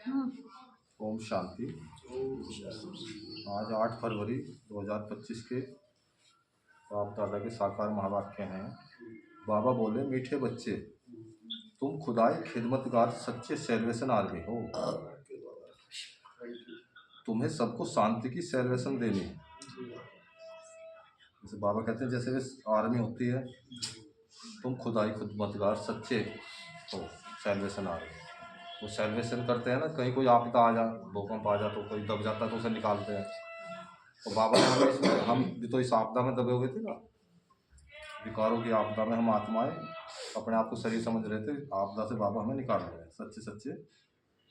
ओम शांति। आज 8 फरवरी 2025 के बाप दादा के साकार महावाक्य हैं। बाबा बोले, मीठे बच्चे, तुम खुदाई खिदमतगार सच्चे सैल्वेशन आर्मी हो। तुम्हें सबको शांति की सैल्वेशन देनी है। जैसे बाबा कहते हैं, जैसे आर्मी होती है, तुम खुदाई खिदमतगार सच्चे हो, सैल्वेशन आर्मी। वो सैल्वेशन करते हैं ना, कहीं कोई आपदा आ जा, भूकंप आ जा तो कोई दब जाता है तो उसे निकालते हैं। तो बाबा ने हमें इसमें, हम भी तो इस आपदा में दबे हुए थे ना, विकारों की आपदा में हम आत्माएं अपने आप को शरीर समझ रहे थे। आपदा से बाबा हमें निकाल रहे हैं। सच्चे सच्चे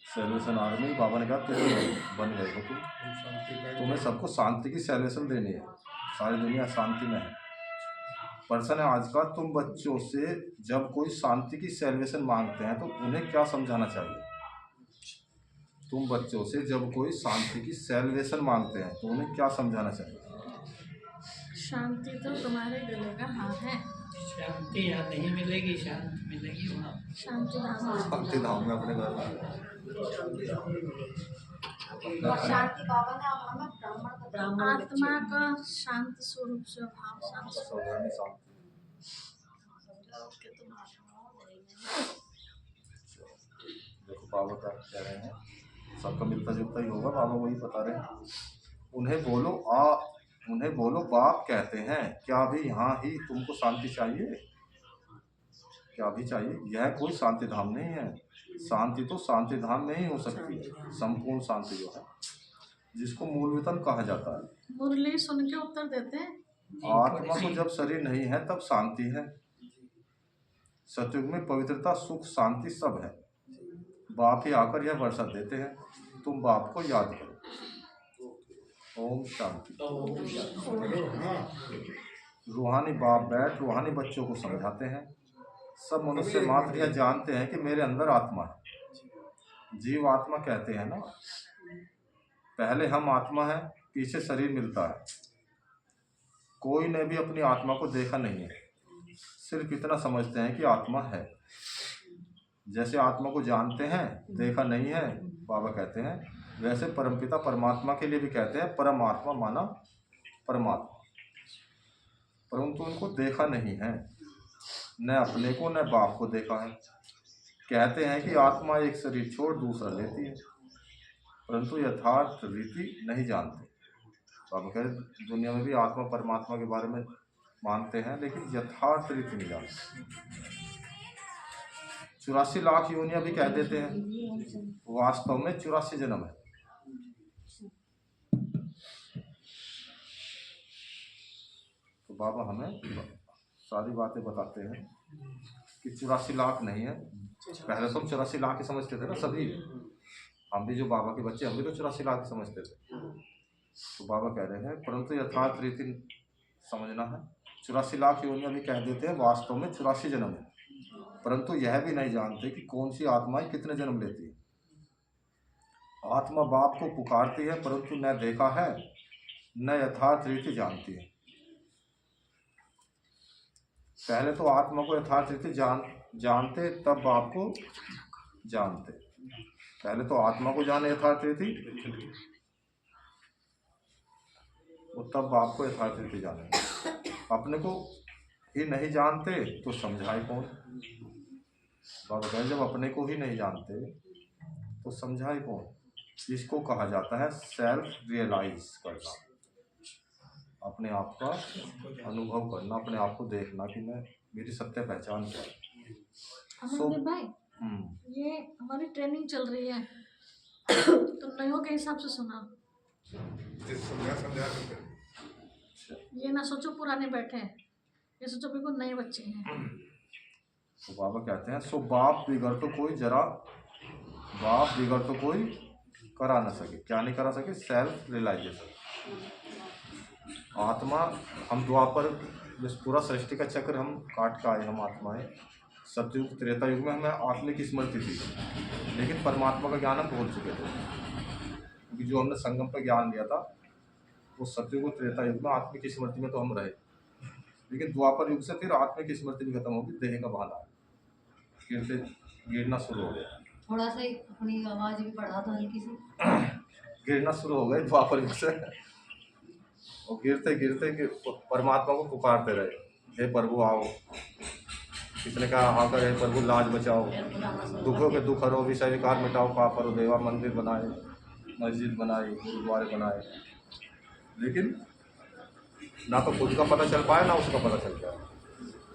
सैल्वेशन आर्मी। बाबा ने कहा तुम बन गए हो, तुम्हें सबको शांति की सैल्वेशन देनी है। सारी दुनिया शांति में है। प्रश्न है आज का, तुम बच्चों से जब कोई शांति की सैल्वेशन मांगते हैं तो उन्हें क्या समझाना चाहिए? तुम बच्चों से जब कोई शांति की सैल्वेशन मांगते हैं तो उन्हें क्या समझाना चाहिए? शांति तो तुम्हारे गले का हार है। शांति यहाँ नहीं मिलेगी, शांति मिलेगी वहाँ शांति धाम शांति धाम में अपने घर में। शांति बाबा ने हमें आत्मा का शांत स्वरूप स्वभाव शांत। देखो बाबा क्या कह रहे हैं, सबका मिलता जुलता ही होगा। बाबा वही बता रहे हैं। उन्हें बोलो बाप कहते हैं, क्या अभी यहाँ ही तुमको शांति चाहिए? क्या अभी चाहिए? यह कोई शांति धाम नहीं है। शांति तो शांति धाम में ही हो सकती है। संपूर्ण शांति जो है, जिसको मूल वेतन कहा जाता है। मुरली सुन के उत्तर देते हैं। आत्मा को जब शरीर नहीं है तब शांति है। सतयुग में पवित्रता, सुख, शांति सब है। बाप ही आकर यह वर्षा देते हैं। तुम बाप को याद करो। ओम शांति। रूहानी बाप बैठ रूहानी बच्चों को समझाते हैं। सब मनुष्य मात्र यह जानते हैं कि मेरे अंदर आत्मा है। जीव आत्मा कहते हैं ना, पहले हम आत्मा है, पीछे शरीर मिलता है। कोई ने भी अपनी आत्मा को देखा नहीं है, सिर्फ इतना समझते हैं कि आत्मा है। जैसे आत्मा को जानते हैं, देखा नहीं है, बाबा कहते हैं, वैसे परमपिता परमात्मा के लिए भी कहते हैं परमात्मा माना परमात्मा। परंतु उनको देखा नहीं है, न अपने को न बाप को देखा है। कहते हैं कि आत्मा एक शरीर छोड़ दूसरा लेती है, परंतु यथार्थ रीति नहीं जानते। बाबा कहते दुनिया में भी आत्मा परमात्मा के बारे में मानते हैं, लेकिन यथार्थ रीति नहीं जानते। 84 लाख योनियां भी कह देते हैं, वास्तव में 84 जन्म है। तो बाबा हमें सारी बातें बताते हैं कि 84 लाख नहीं है। पहले तो हम 84 लाख ही समझते थे ना सभी। हम भी जो बाबा के बच्चे, हम भी तो 84 लाख ही समझते थे। तो बाबा कह रहे हैं परंतु यथार्थ रीति समझना है। 84 लाख योनियां भी कह देते हैं, वास्तव में 84 जन्म है। परंतु यह भी नहीं जानते कि कौन सी आत्माएं कितने जन्म लेती है। आत्मा बाप को पुकारती है, परंतु न देखा है न यथार्थ रीति जानती है। पहले तो आत्मा को यथार्थ रीति जानते, तब बाप को जानते। पहले तो आत्मा को जाने यथार्थ रीति, वो तब बाप को यथार्थ रीति जाने। अपने को ही नहीं जानते तो समझाए कौन? बाबा कहते जब अपने को ही नहीं जानते तो समझाए कौन? इसको कहा जाता है सेल्फ रियलाइज करना, अपने आप का अनुभव करना, अपने आप को देखना कि मैं, मेरी सत्य पहचान क्या है। अमनदीप भाई, ये हमारी ट्रेनिंग चल रही है, तो नयों के हिसाब से सुना। ये ना सोचो पुराने बैठे हैं, ये सोचो बिल्कुल नए बच्चे हैं। तो बाबा कहते हैं, सो बाप बिगड़ तो कोई जरा, बाप बिगड़ तो कोई करा ना सके। क्या नहीं करा सके? Self realisation. आत्मा, हम द्वापर जिस पूरा सृष्टि का चक्र हम काट का आए, हम आत्माएं। सतयुग त्रेता युग में हमें आत्मिक स्मृति थी, लेकिन परमात्मा का ज्ञान हम भूल चुके थे। क्योंकि जो हमने संगम का ज्ञान लिया था वो सतयुग और त्रेता युग में आत्मिक स्मृति में तो हम रहे, लेकिन द्वापर युग से फिर आत्मिक स्मृति भी खत्म होगी, देह का बहाना गिरते गिरना शुरू हो गया। थोड़ा सा ही अपनी आवाज भी बढ़ा दो हल्की सी। गिरना शुरू हो गए द्वापर युग से। और गिरते गिरते परमात्मा को पुकारते रहे, हे प्रभु आओ। किसने कहा हाँ कर, हे प्रभु लाज बचाओ, दुखों के दुख हरो, विषय विकार मिटाओ, पाप हरो देवा। मंदिर बनाए, मस्जिद बनाई, गुरुद्वारे बनाए, लेकिन ना तो खुद का पता चल पाया ना उसका पता चल पाया।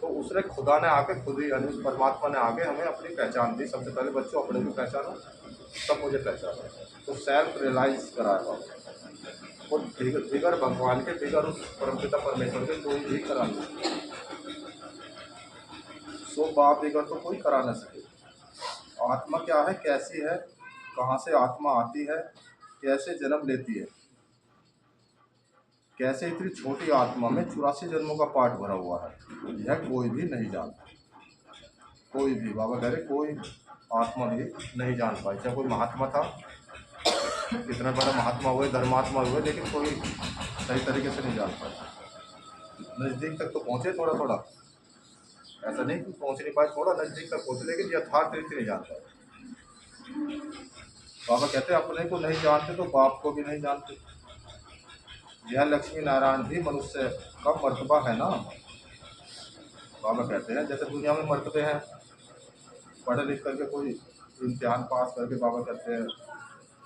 तो उसने खुदा ने आके खुद ही यानी परमात्मा ने आके हमें अपनी पहचान दी। सबसे पहले बच्चों अपने को पहचानो, तब मुझे पहचानो। तो सेल्फ रियलाइज कराया और बिगर भगवान के, बिगर उस परमपिता परमेश्वर के कोई भी करा नहीं सके। सो बाप बिगर तो कोई करा ना सके। आत्मा क्या है, कैसी है, कहाँ से आत्मा आती है, कैसे जन्म लेती है, कैसे इतनी छोटी आत्मा में 84 जन्मों का पाठ भरा हुआ है, यह कोई भी नहीं जानता। कोई भी, बाबा कह रहे कोई आत्मा भी नहीं जान पाई। चाहे कोई महात्मा था, कितना बड़ा महात्मा हुए, धर्मात्मा हुए, लेकिन कोई सही तरीके से नहीं जान पाया। नज़दीक तक तो पहुँचे थोड़ा थोड़ा, ऐसा नहीं कि पहुँच नहीं पाए, थोड़ा नज़दीक तक पहुँचे, लेकिन यथार्थ रीति नहीं जान पाए। बाबा कहते हैं अपने को नहीं जानते तो बाप को भी नहीं जानते। यह लक्ष्मी नारायण भी मनुष्य का मर्तबा है ना। बाबा कहते हैं जैसे दुनिया में मर्तबे हैं, पढ़ लिख करके कोई इम्तिहान पास करके बाबा कहते हैं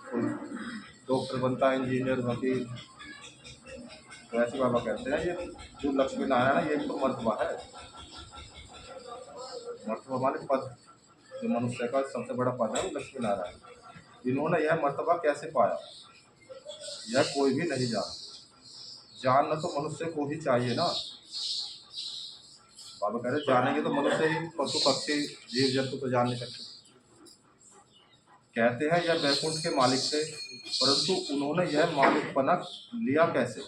कोई डॉक्टर बनता है, इंजीनियर, वकील, तो ऐसे बाबा कहते हैं ये जो लक्ष्मी नारायण है ये तो मर्तबा है। मर्तबा माने पद, जो मनुष्य का सबसे बड़ा पद है वो लक्ष्मी नारायण। इन्होंने यह मर्तबा कैसे पाया, यह कोई भी नहीं जाना। जानना तो मनुष्य को ही चाहिए ना। बाबा कह रहे जानेंगे तो मनुष्य ही, पशु पक्षी जीव जंतु तो जान नहीं सकते। कहते हैं यह वैकुंठ के मालिक थे, परंतु उन्होंने यह मालिकपना लिया कैसे,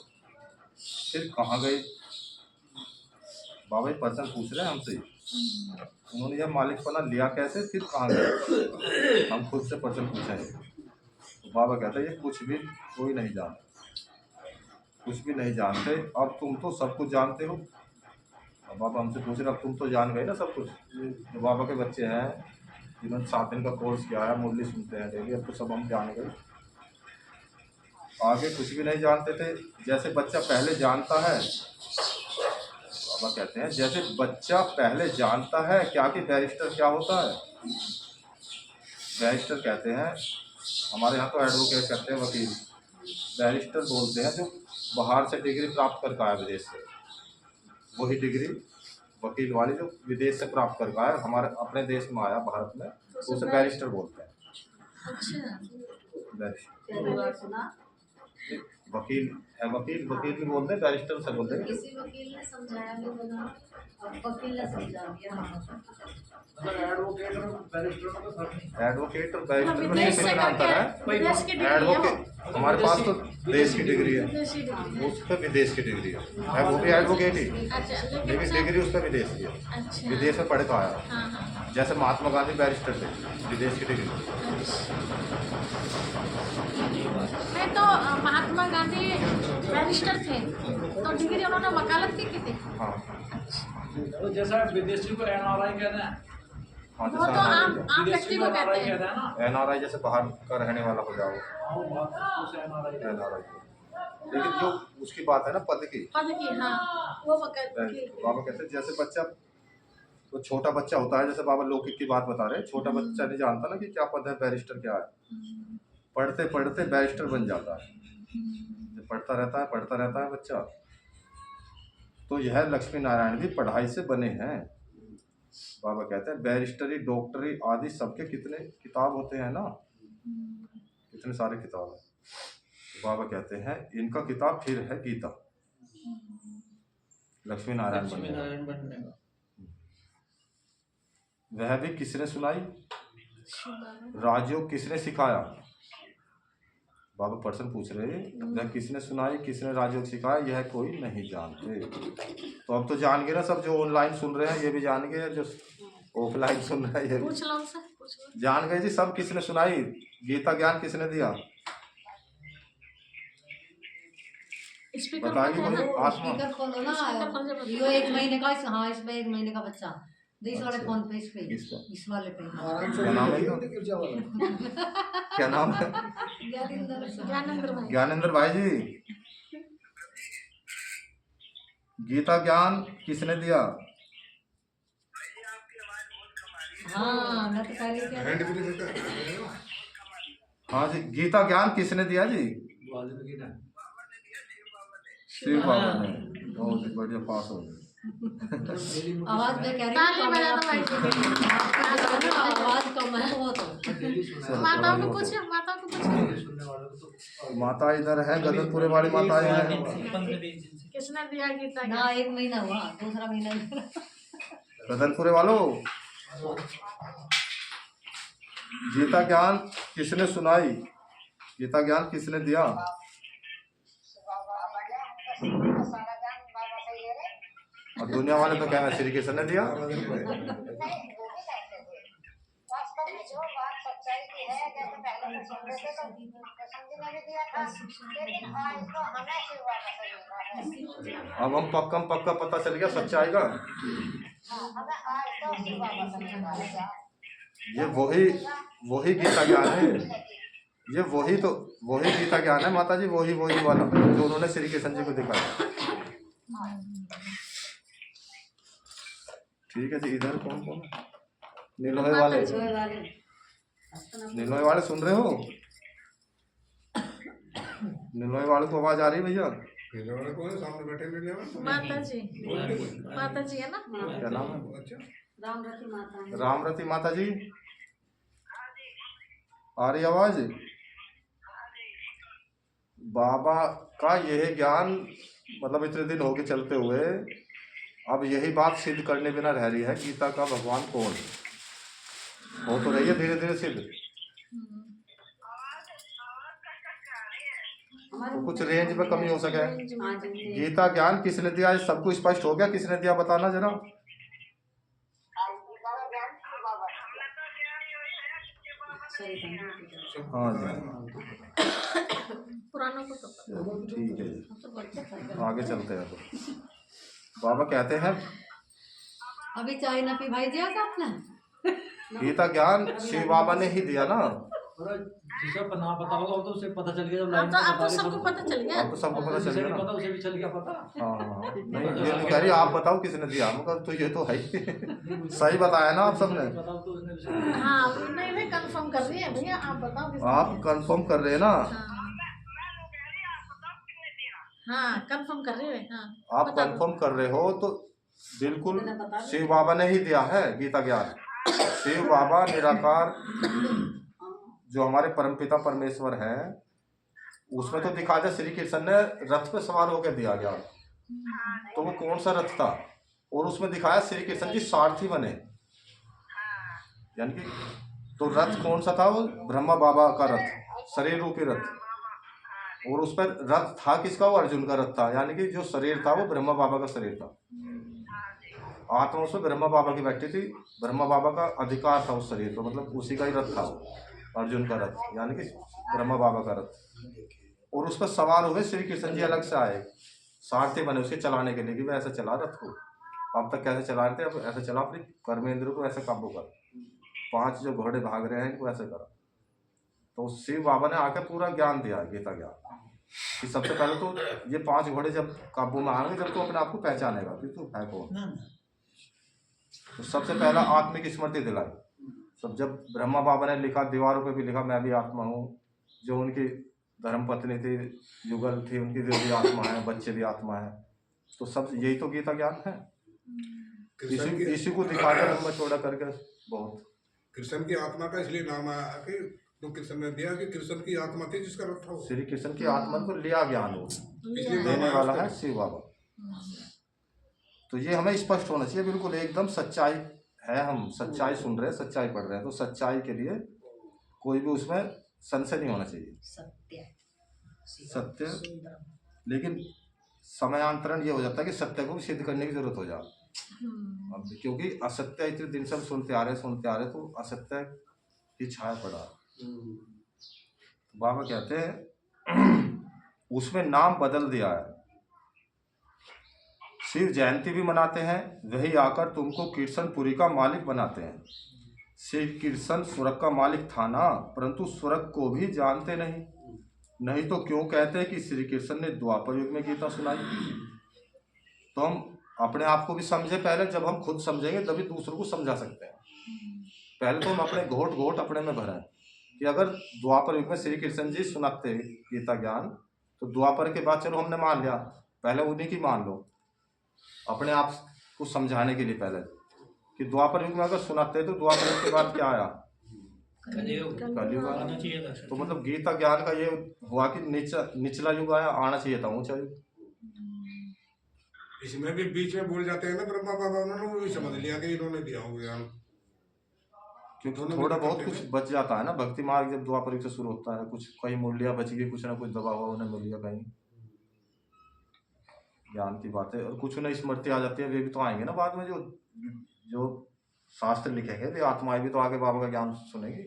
फिर कहाँ गए। बाबा प्रश्न पूछ रहे हैं हमसे, उन्होंने यह मालिकपना लिया कैसे, फिर कहाँ गए। हम खुद से प्रश्न पूछेंगे। तो बाबा कहते हैं ये कुछ भी कोई नहीं जानता, कुछ भी नहीं जानते। अब तुम तो सब कुछ जानते हो। अब बाबा हमसे पूछ रहे अब तुम तो जान गए ना सब कुछ। जो बाबा के बच्चे हैं जिन्होंने 7 दिन का कोर्स किया है, मुरली सुनते हैं डेली, अब तो सब हम जान गए। आगे कुछ भी नहीं जानते थे। जैसे बच्चा पहले जानता है, बाबा कहते हैं जैसे बच्चा पहले जानता है क्या कि बैरिस्टर क्या होता है। बैरिस्टर कहते हैं, हमारे यहाँ तो एडवोकेट कहते हैं, वकील। बैरिस्टर बोलते हैं जो बाहर से डिग्री प्राप्त करके आया विदेश से, वही डिग्री वकील वाली जो विदेश से प्राप्त करके आया हमारे अपने देश में आया भारत में, तो उसे बैरिस्टर बोलते हैं। अच्छा, बैरिस्टर वकील है, वकील भी बोलते हैं, बैरिस्टर से बोलते हैं। किसी वकील ने समझाया नहीं बना, अब वकील ने समझा दिया। एडवोकेट और बैरिस्टर में तो फर्क नहीं। एडवोकेट और बैरिस्टर में विदेश कितना से अंतर है। विदेश की डिग्री है एडवोकेट हमारे पास तो देश की डिग्री है, विदेशी डिग्री। उस पर विदेश की डिग्री है, वो भी एडवोकेट ही, अच्छा, लेकिन डिग्री उस पर विदेश की है। अच्छा, विदेश में पढ़ के आया। हाँ हाँ, जैसे महात्मा गांधी बैरिस्टर थे, विदेश की डिग्री। मैं तो महात्मा गांधी बैरिस्टर थे, तो डिग्री उन्होंने वकालत की थी। हाँ तो जैसा विदेशी को एनआरआई कहते हैं, हाँ, वो तो आम विदेशी व्यक्ति को को कहते एनआरआई हैं। कहते हैं ना। एनआरआई जैसे बाहर का रहने वाला हो जाओ, हाँ, उसे एनआरआई कहते हैं। एनआरआई। लेकिन जो उसकी बात है ना पद की, पद की, हाँ, वो वकालत की। बाबा कहते हैं जैसे बच्चा, तो छोटा बच्चा होता है, जैसे बाबा लौकिक की बात बता रहे हैं, छोटा बच्चा नहीं जानता ना कि क्या पद है, बैरिस्टर क्या है। पढ़ते पढ़ते बैरिस्टर बन जाता है, जब पढ़ता रहता है बच्चा। तो यह लक्ष्मी नारायण भी पढ़ाई से बने हैं। बाबा कहते हैं बैरिस्टरी, डॉक्टरी आदि सबके कितने किताब होते हैं ना, कितने सारे किताब हैं। तो बाबा कहते हैं इनका किताब फिर है गीता, लक्ष्मी नारायण बनने का। वह भी किसने सुनाई, राजयोग किसने सिखाया। बाबा प्रश्न पूछ रहे हैं वह किसने सुनाई, किसने राजयोग सिखाया, यह कोई नहीं जानते। तो अब तो जान गए ना सब, जो ऑनलाइन सुन रहे हैं ये भी जान गए, जो ऑफलाइन सुन रहे हैं ये पूछ लो उनसे, पूछ लो। जान गए जी सब। किसने सुनाई गीता, ज्ञान किसने दिया, स्पीकर बताइए खोलो ना। मुझे। आत्मा स्पीकर खोलो ना। स्पीकर खोल के बताओ। यो 1 महीने का, हाँ इसमें 1 महीने का बच्चा इस वाले अच्छा। फोन पे, इस पे, किस पे? इस वाले पे। क्या नाम है क्या नाम है? ज्ञानेंद्र भाई। ज्ञानेंद्र भाई जी, गीता ज्ञान किसने दिया? हाँ मैं तो पहले क्या हाँ जी, गीता ज्ञान किसने दिया जी? शिव बाबा ने। बहुत बढ़िया, पास हो गए। आवाज में कह रही ताली बजा दो भाई जी के लिए। आवाज कम है वो तो। माताओं को पूछिए, माताओं को पूछिए माता इधर है, गदनपुरे वाली माता है। 15-20 दिन से किसने दिया गीता ना ज्ञान? 1 महीना हुआ, दूसरा महीना। गदनपुरे वालों, गीता ज्ञान किसने सुनाई? गीता ज्ञान किसने दिया? और दुनिया वाले तो कह रहे हैं श्री कृष्ण ने दिया। अब हम पक्का पता चल गया सच्चाई का। ये वही गीता ज्ञान है। ये वही गीता ज्ञान है माता जी, वही वाला जो उन्होंने श्री कृष्ण जी को दिखाया। ठीक है जी। इधर कौन है? नीलोहे वाले सुन रहे हो? नीलोहे वाले को आवाज आ रही है भैया? सामने बैठे माता जी है ना? क्या नाम है? रामरती माता। रामरती माता जी, आ रही आवाज? बाबा का यही ज्ञान, मतलब इतने दिन हो गए चलते हुए, अब यही बात सिद्ध करने बिना रह रही है गीता का भगवान कौन हो तो रही है धीरे धीरे सिद्ध। तो कुछ रेंज में कमी हो सके। गीता ज्ञान किसने दिया? सबको स्पष्ट हो गया किसने दिया? बताना जरा। हाँ जी, पुरानों को तो ठीक है जी, आगे चलते हैं। तो बाबा कहते हैं अभी चाय ना पी भाई जी आज आपने। गीता ज्ञान शिव बाबा ने ही दिया ना। जिसे ना पता होगा वो तो उसे पता चल गया। अब तो सबको पता चल गया। अब तो सबको पता चल गया ना। पता उसे भी चल गया पता। हाँ नहीं, ये नहीं कह रही आप बताओ किसने दिया, मगर तो ये तो है ही। सही बताया ना आप सबने। बताओ तो उसने हाँ नहीं कंफर्म कर रही है भैया, आप बताओ किसने आप दिया? कंफर्म कर रहे हैं ना? हाँ कंफर्म कर रही है। हाँ आप बता दो। कंफर्म कर रहे हो तो बिल्कुल शिव बाबा ने ही दिया है गीता ज्ञान। शिव बाबा निराकार जो हमारे परमपिता परमेश्वर हैं, उसमें तो दिखा था श्री कृष्ण ने रथ पे सवार होकर दिया ज्ञान। तो वो कौन सा रथ था? और उसमें दिखाया श्री कृष्ण जी सारथी बने, यानी कि तो रथ कौन सा था? वो ब्रह्मा बाबा का रथ, शरीर रूपी रथ। और उस पर रथ था किसका? वो अर्जुन का रथ था, यानी कि जो शरीर था वो ब्रह्मा बाबा का शरीर था। आत्मा उसमें ब्रह्मा बाबा की बैठी थी, ब्रह्मा बाबा का अधिकार था उस शरीर पर, मतलब उसी का ही रथ था वो, अर्जुन का रथ, यानी कि ब्रह्मा बाबा का रथ। और उस पर सवार हुए श्री कृष्ण जी, अलग से आए, सारथी बने उसके चलाने के लिए कि वह ऐसे चला रथ को। अब तक कैसे चला रहे थे, अब ऐसे चला, अपनी कर्मेंद्र को ऐसे काबू कर, 5 जो घोड़े भाग रहे हैं इनको ऐसे करा। तो शिव बाबा ने आकर पूरा ज्ञान दिया, गीता ज्ञान, कि सबसे पहले तो ये 5 घोड़े जब काबू में आएंगे, जब तो अपने आप को पहचानेगा कि तू है कौन। तो सबसे पहला आत्मिक स्मृति दिलाई। सब जब ब्रह्मा बाबा ने लिखा, दीवारों पे भी लिखा मैं भी आत्मा हूँ, जो उनकी धर्मपत्नी थी, युगल थी, उनकी जो भी आत्मा है, बच्चे भी आत्मा है। तो सब यही तो गीता ज्ञान है। इसी को दिखाकर लंबा चौड़ा करके बहुत। कृष्ण की आत्मा का इसलिए नाम आया कि तो कृष्ण ने दिया कि कृष्ण की आत्मा थी जिसका रथ था। श्री कृष्ण की आत्मा को लिया ज्ञान हो, इसलिए देने नाम वाला आया है शिव बाबा। तो ये हमें स्पष्ट होना चाहिए, बिल्कुल एकदम सच्चाई है, हम सच्चाई सुन रहे हैं, सच्चाई पढ़ रहे हैं, तो सच्चाई के लिए कोई भी उसमें संशय नहीं होना चाहिए। सत्य, लेकिन समयांतरण ये हो जाता है कि सत्य को भी सिद्ध करने की जरूरत हो जाए। अब क्योंकि असत्य इतने दिन से हम सुनते आ रहे तो असत्य की छाया पड़ा। बाबा कहते हैं उसमें नाम बदल दिया है, शिव जयंती भी मनाते हैं, वही आकर तुमको कीर्तनपुरी का मालिक बनाते हैं। श्री कृष्ण स्वर्ग का मालिक था ना, परंतु स्वर्ग को भी जानते नहीं। नहीं तो क्यों कहते हैं कि श्री कृष्ण ने द्वापर युग में गीता सुनाई। तो हम अपने आप को भी समझे पहले, जब हम खुद समझेंगे तभी दूसरों को समझा सकते हैं। पहले तो हम अपने घोट घोट अपने में भरें कि अगर द्वापर युग में श्री कृष्ण जी सुनाते गीता ज्ञान, तो द्वापर के बाद चलो हमने मान लिया, पहले उन्हीं की मान लो अपने आप को समझाने के लिए पहले, कि द्वापर युग में अगर सुनाते तो द्वापर युग के बाद क्या आया, कलयुग कलयुग आया। आना चाहिए था तो मतलब गीता ज्ञान का ये हुआ कि निचला युग आया, आना चाहिए था ऊंचा युग। इसमें भी बीच में भूल जाते हैं ना ब्रह्मा बाबा, उन्होंने वो भी समझ लिया कि इन्होंने दिया हो ज्ञान, क्योंकि थोड़ा बहुत कुछ बच जाता है ना। भक्ति मार्ग जब द्वापर युग से शुरू होता है, कुछ कहीं मूल्य बच गई, कुछ ना कुछ दबा हुआ उन्हें मिल गया कहीं ज्ञान की बातें, और कुछ उन्हें स्मृति आ जाती है। वे भी तो आएंगे ना बाद में, जो जो शास्त्र लिखेंगे वे आत्माएं भी तो आगे बाबा का ज्ञान सुनेगी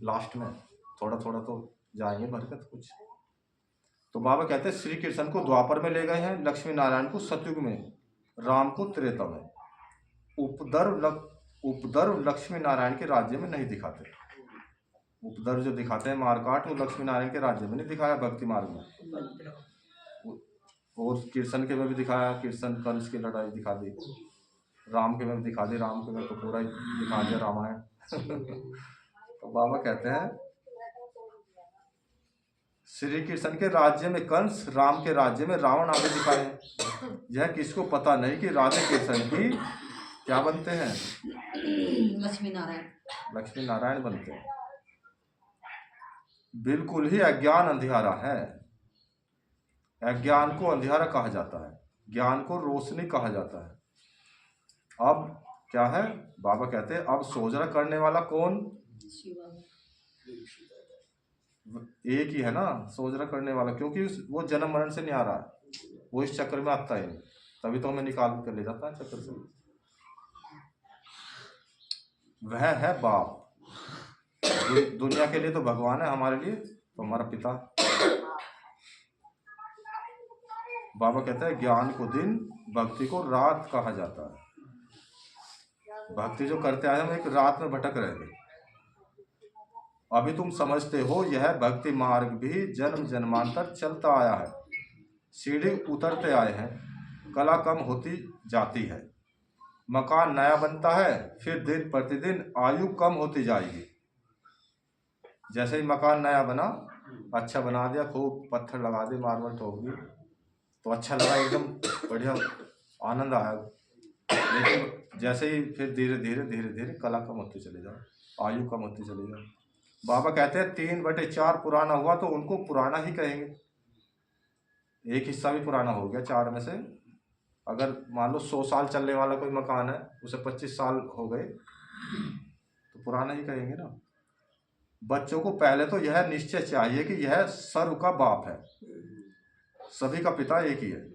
लास्ट में, थोड़ा थोड़ा तो जाएंगे बरकत कुछ। तो बाबा कहते हैं श्री कृष्ण को द्वापर में ले गए हैं, लक्ष्मी नारायण को सतयुग में, राम को त्रेता में। उपद्रव लक्ष्मी नारायण के राज्य में नहीं दिखाते। उपद्रव जो दिखाते हैं मारकाट, वो लक्ष्मी नारायण के राज्य में नहीं दिखाया, भक्ति मार्ग में। और कृष्ण के में भी दिखाया, कृष्ण कंस की लड़ाई दिखा दी, राम के में दिखा दी, राम के में तो पूरा ही दिखा दिया रामायण। तो बाबा कहते हैं श्री कृष्ण के राज्य में कंस, राम के राज्य में रावण आदि दिखाए हैं। यह किसको पता नहीं कि राधे कृष्ण की क्या बनते हैं, लक्ष्मी नारायण। लक्ष्मी नारायण बनते हैं। बिल्कुल ही अज्ञान अंधियारा है। अज्ञान को अंधियारा कहा जाता है, ज्ञान को रोशनी कहा जाता है। अब क्या है, बाबा कहते हैं अब सोजरा करने वाला कौन, एक ही है ना सोजरा करने वाला, क्योंकि वो जन्म मरण से नहीं आ रहा है, वो इस चक्कर में आता है, तभी तो हमें निकाल कर ले जाता है चक्कर से। वह है बाप। दुनिया के लिए तो भगवान है, हमारे लिए तो हमारा पिता। बाबा कहते हैं ज्ञान को दिन, भक्ति को रात कहा जाता है। भक्ति जो करते आए हम एक रात में भटक रहे थे, अभी तुम समझते हो यह भक्ति मार्ग भी जन्म जन्मांतर चलता आया है। सीढ़ी उतरते आए हैं, कला कम होती जाती है, मकान नया बनता है, फिर दिन प्रतिदिन आयु कम होती जाएगी। जैसे ही मकान नया बना, अच्छा बना दिया, खूब पत्थर लगा दिए, मार्बल ठोक दी, तो अच्छा लगा, एकदम बढ़िया आनंद आया। लेकिन जैसे ही फिर धीरे धीरे धीरे धीरे कला कम होती चली जाए, आयु कम होती चली जाए। बाबा कहते हैं 3/4 पुराना हुआ तो उनको पुराना ही कहेंगे। एक हिस्सा भी पुराना हो गया 4 में से, अगर मान लो 100 साल चलने वाला कोई मकान है, उसे 25 साल हो गए तो पुराना ही कहेंगे ना। बच्चों को पहले तो यह निश्चय चाहिए कि यह सर्व का बाप है, सभी का पिता एक ही है,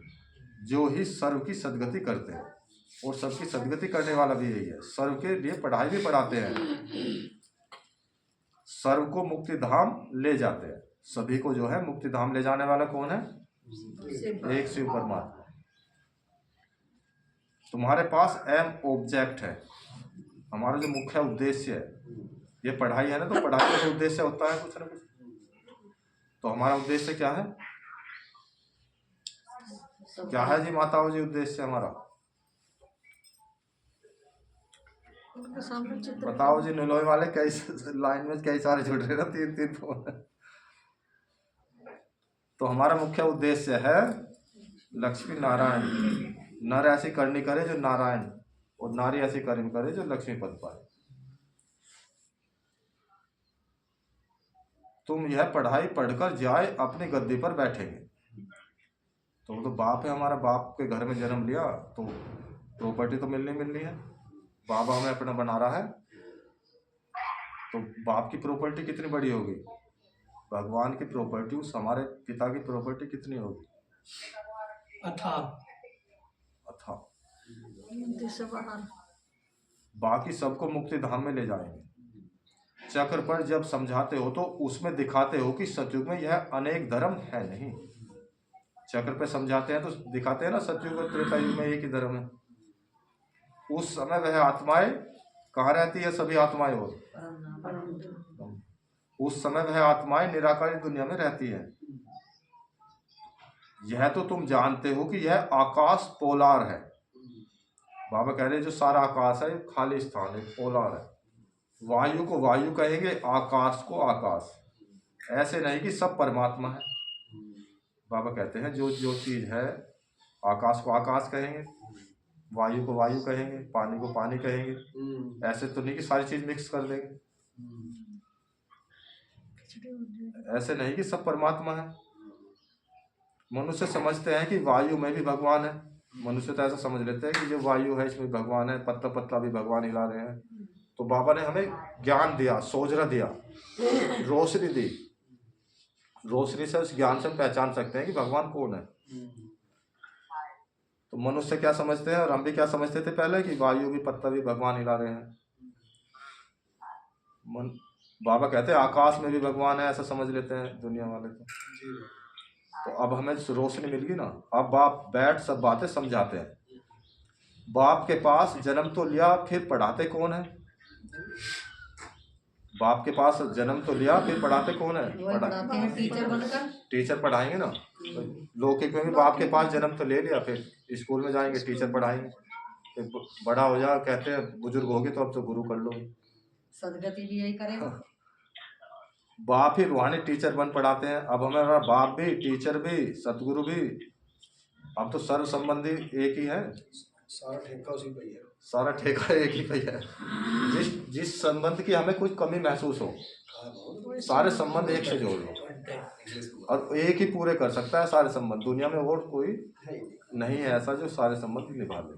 जो ही सर्व की सदगति करते हैं, और सबकी सदगति करने वाला भी यही है। सर्व के लिए पढ़ाई भी पढ़ाते हैं, सर्व को मुक्ति धाम ले जाते हैं। सभी को जो है मुक्ति धाम ले जाने वाला कौन है, एक शिव परमात्मा। तुम्हारे पास एम ऑब्जेक्ट है, हमारा जो मुख्य उद्देश्य है, ये पढ़ाई है ना, तो पढ़ाई का उद्देश्य होता है कुछ ना कुछ। तो हमारा उद्देश्य क्या है, क्या है जी माताओं जी उद्देश्य हमारा, उनके सामने चित्र बताओ जी। नुलोई वाले कई लाइन में कई सारे जुड़ रहे ना, 3 फोन। तो हमारा मुख्य उद्देश्य है लक्ष्मी नारायण। नर ऐसी करनी करे जो नारायण, और नारी ऐसी कर्म करे जो लक्ष्मी पद पाए। तुम यह पढ़ाई पढ़कर जाए अपनी गद्दी पर बैठेंगे। तो वो तो बाप है हमारा, बाप के घर में जन्म लिया तो प्रॉपर्टी तो मिलनी है। बाबा हमें अपना बना रहा है, तो बाप की प्रॉपर्टी कितनी बड़ी होगी, भगवान की प्रॉपर्टी उस हमारे पिता की प्रॉपर्टी कितनी होगी, अथाह। गिनती से बाहर। बाकी सबको मुक्ति धाम में ले जाएंगे। चक्र पर जब समझाते हो तो उसमें दिखाते हो कि सतयुग में यह अनेक धर्म है नहीं। चक्र पे समझाते हैं तो दिखाते हैं ना, सतयुग और त्रेता युग में एक ही धर्म है। उस समय वह आत्माएं कहाँ रहती है? सभी आत्माएं हो, उस समय वह आत्माएं निराकारी दुनिया में रहती है। यह तो तुम जानते हो कि यह आकाश पोलार है। बाबा कह रहे जो सारा आकाश है खाली स्थान है, पोलार है। वायु को वायु कहेंगे, आकाश को आकाश। ऐसे नहीं कि सब परमात्मा है। बाबा कहते हैं जो जो चीज है, आकाश को आकाश कहेंगे, वायु को वायु कहेंगे, पानी को पानी कहेंगे। ऐसे तो नहीं कि सारी चीज मिक्स कर देंगे। ऐसे नहीं कि सब परमात्मा है। मनुष्य समझते हैं कि वायु में भी भगवान है। मनुष्य तो ऐसा समझ लेते हैं कि जो वायु है इसमें भगवान है, पत्ता पत्ता भी भगवान हिला रहे हैं। तो बाबा ने हमें ज्ञान दिया, सोजरा दिया, रोशनी दी। रोशनी से, उस ज्ञान से हम पहचान सकते हैं कि भगवान कौन है। तो मनुष्य क्या समझते हैं, और हम भी क्या समझते थे पहले, कि वायु भी पत्ता भी भगवान हिला रहे हैं। बाबा कहते हैं आकाश में भी भगवान है, ऐसा समझ लेते हैं दुनिया वाले तो अब हमें रोशनी मिल गई ना। अब बाप बैठ सब बातें समझाते हैं। बाप के पास जन्म तो लिया, फिर पढ़ाते कौन है? बाप के पास जन्म तो लिया, फिर पढ़ाते कौन है? पढ़ाते हैं टीचर बनकर। टीचर पढ़ाएंगे ना। लौकिक में भी बाप के पास जन्म तो ले लिया, फिर स्कूल में जाएंगे, टीचर पढ़ाएंगे। फिर बड़ा हो जा, कहते हैं बुजुर्ग होगे तो अब तो गुरु कर लो। सदगति भी यही करेगा। बाप ही रूहानी टीचर बन पढ़ाते हैं। अब हमारा बाप भी, टीचर भी, सतगुरु भी, अब तो सर्व संबंधी एक ही है। सारा ठेका उसी पे ही है। सारा ठेका एक ही पे है। जिस संबंध की हमें कुछ कमी महसूस हो, सारे संबंध एक से जोड़ लो, और एक ही पूरे कर सकता है सारे संबंध। दुनिया में और कोई नहीं है ऐसा जो सारे संबंध निभा ले।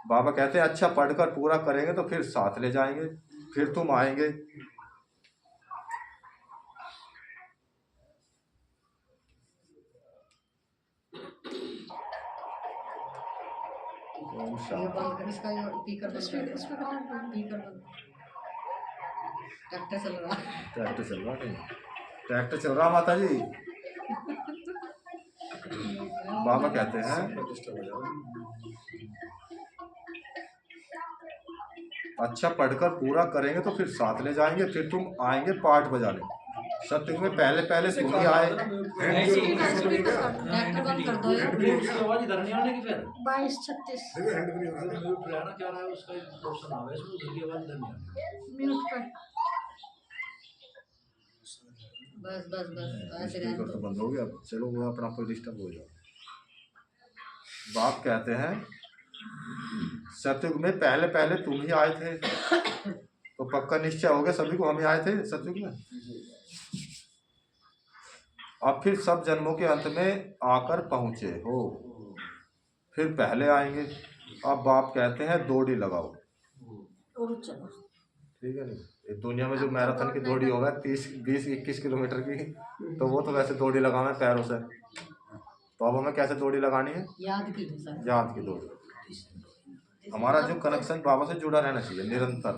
बाबा कहते हैं अच्छा पढ़कर पूरा करेंगे तो फिर साथ ले जाएंगे, फिर तुम आएंगे। ये बंद कर, इसका स्पीकर बंद कर, स्पीकर बंद। ट्रैक्टर चल रहा है। ट्रैक्टर चल रहा है, ट्रैक्टर चल रहा माता जी। बाबा कहते हैं अच्छा पढ़कर पूरा करेंगे तो फिर साथ ले जाएंगे, फिर तुम आएंगे पाठ बजाने। सत्युग में पहले पहले तुम ही आए। ट्रैक्टर बंद कर दो। आवाज इधर नहीं आने की फिर 22:36 देखो हैंड फ्री होगा। प्रेरणा क्या रहा है उसका ऑप्शन आ गया इसमें, उधर की आवाज इधर नहीं आनी। म्यूट पर। बस बस बस ऐसे रहने स्पीकर तो दो। बंद हो गया, चलो वो अपना कोई डिस्टर्ब हो जाए। बाप कहते हैं सतयुग में पहले पहले तुम ही आए थे, तो पक्का निश्चय हो गया सभी को हम ही आए थे सतयुग में। अब फिर सब जन्मों के अंत में आकर पहुंचे हो, फिर पहले आएंगे। अब बाप कहते हैं दौड़ी लगाओ। और चलो ठीक है, नहीं ये दुनिया में जो मैराथन की दौड़ी होगा 30-20-21 किलोमीटर की, तो वो तो वैसे दौड़ी लगाना पैरों से। तो अब हमें कैसे दौड़ी लगानी है? याद की सर। याद की दौड़ी। हमारा जो कनेक्शन बाबा से जुड़ा रहना चाहिए निरंतर।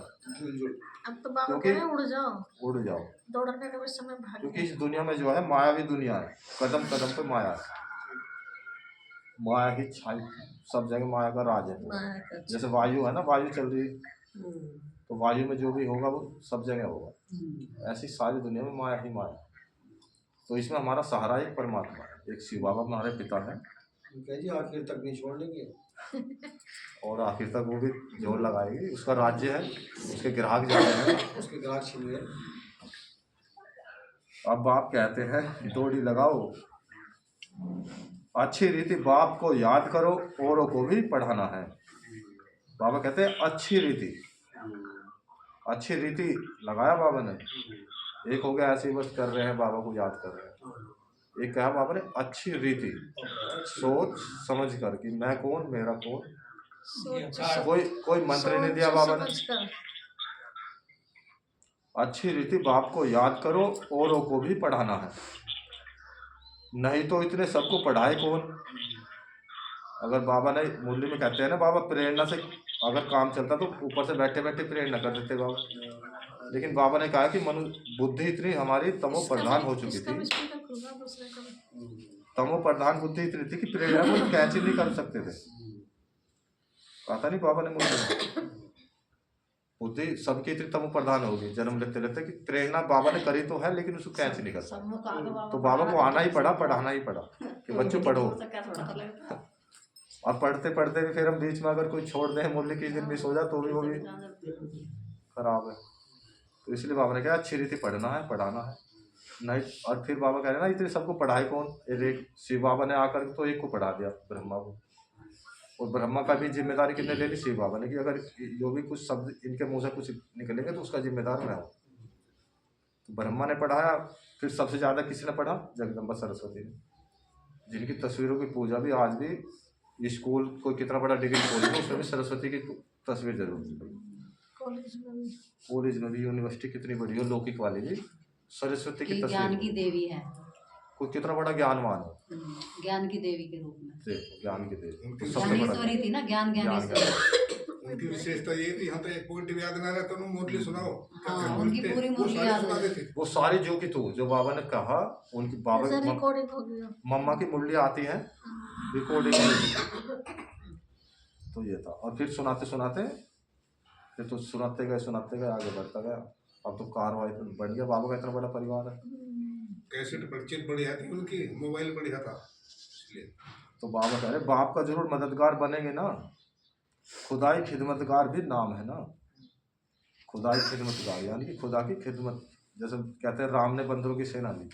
अब तो बाबा क्योंकि कह रहे हैं उड़ जाओ, उड़ जाओ, दौड़ने का भी समय भाग क्योंकि इस दुनिया में जो है मायावी दुनिया है। कदम कदम पे माया है, माया की छाई, सब जगह माया का राज है। गया। जैसे वायु है ना, वायु चल रही है तो वायु में जो भी होगा वो सब जगह होगा। ऐसी सारी दुनिया में माया ही माया। तो इसमें हमारा सहारा एक परमात्मा है, एक शिव बाबा हमारे पिता है। जी आखिर तक नहीं छोड़ेंगे और आखिर तक वो भी जोर लगाएगी। उसका राज्य है, उसके ग्राहक जा रहे हैं, उसके ग्राहक छीन गए। अब बाप कहते हैं दौड़ी लगाओ। अच्छी रीति बाप को याद करो, औरों को भी पढ़ाना है। बाबा कहते हैं अच्छी रीति, अच्छी रीति लगाया बाबा ने। एक हो गया ऐसे ही बस कर रहे हैं, बाबा को याद कर रहे हैं। एक कहा बाबा ने अच्छी रीति, सोच समझ कर कि मैं कौन, मेरा कौन। कोई मंत्र नहीं दिया बाबा ने। अच्छी रीति बाप को याद करो, औरों को भी पढ़ाना है। नहीं तो इतने सबको पढ़ाए कौन। अगर बाबा ने मुरली में कहते हैं ना, बाबा प्रेरणा से अगर काम चलता तो ऊपर से बैठे बैठे प्रेरणा कर देते बाबा। लेकिन बाबा ने कहा कि मनु बुद्धि इतनी हमारी तमो प्रधान हो चुकी थी तमो प्रधान बुद्धि इतनी थी कि प्रेरणा को कैच ही नहीं कर सकते थे। पता नहीं बाबा ने मुझे बुद्धि सबकी इतनी तमो प्रधान होगी जन्म लेते लेते कि प्रेरणा बाबा ने करी तो है लेकिन उसको कैच ही नहीं कर सकते। तो बाबा को आना ही पड़ा, पढ़ाना ही पड़ा कि बच्चों पढ़ो। और पढ़ते पढ़ते भी फिर हम बीच में अगर कोई छोड़ दें, मूल्य की दिन मिस हो जाए तो भी वो भी खराब है। तो इसलिए बाबा ने कहा अच्छी रीति पढ़ना है, पढ़ाना है नहीं। और फिर बाबा कह रहे ना इतनी सबको पढ़ाई कौन, एक शिव बाबा ने आकर तो एक को पढ़ा दिया, ब्रह्मा को। और ब्रह्मा का भी जिम्मेदारी कितने ले ली, शिव बाबा ने, कि अगर जो भी कुछ शब्द इनके मुंह से कुछ निकलेंगे तो उसका जिम्मेदार मैं हूँ। तो ब्रह्मा ने पढ़ाया। फिर सबसे ज़्यादा किसने पढ़ा, जगदम्बा सरस्वती ने, जिनकी तस्वीरों की पूजा भी आज भी स्कूल कोई कितना बड़ा डिग्री कॉलेज उसमें भी सरस्वती की तस्वीर जरूर मिलेगी। कॉलेज में भी, यूनिवर्सिटी कितनी बड़ी हो, लौकिक वाली भी सरस्वती की तस्वीर, ज्ञान की देवी है, कोई कितना बड़ा ज्ञानवान हो, ज्ञान की देवी के रूप में। देखो ज्ञान की देवी उनकी तो सबसे बड़ा ज्ञानेश्वरी थी ना, ज्ञानेश्वरी। उनकी विशेषता ये थी, यहाँ तो एक पॉइंट भी याद ना रहता तो मुरली सुनाओ। हाँ, उनकी पूरी वो मुरली सारी याद सुना है। देते। वो सारी जो की तू जो बाबा ने कहा, उनकी बाबा रिकॉर्डिंग हो गया, मम्मा की मुरली आती है रिकॉर्डिंग। तो ये था। और फिर सुनाते सुनाते फिर तो सुनाते गए आगे बढ़ता गया। अब तो कारवाई बढ़ गया, बाबा का इतना बड़ा परिवार है। कैसेट परचेज बढ़िया थी उनकी, मोबाइल बढ़िया था इसलिए। तो बाबा कह रहे बाप का जरूर मददगार बनेंगे ना, खुदाई खिदमतगार भी नाम है ना। खुदाई खिदमतगार यानी कि खुदा की खिदमत, जैसे कहते हैं राम ने बंदरों की सेना ली,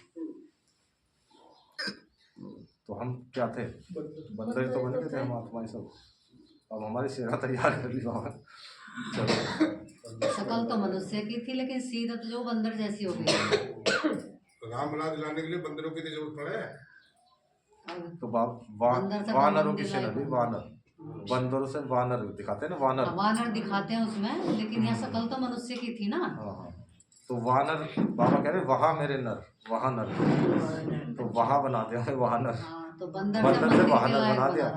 तो हम क्या थे, बंदर तो बन गए थे हम, आत्मा सब। अब हमारी सेना तैयार कर ली बाबा। चलो शकल तो मनुष्य की थी लेकिन सीरत जो बंदर जैसी हो गई। राम राज लाने के लिए बंदरों की तो जरूरत पड़े। तो वानरों की सेना ली, वानर, बंदरों से वानर दिखाते हैं ना, वानर वानर दिखाते हैं उसमें, लेकिन यह शकल तो मनुष्य की थी ना। हाँ। तो वानर, बाबा कह रहे वहाँ मेरे नर, वहाँ नर, तो वहाँ बना दिया हमें वानर। हाँ, तो बंदर बंदर से वानर बना दिया।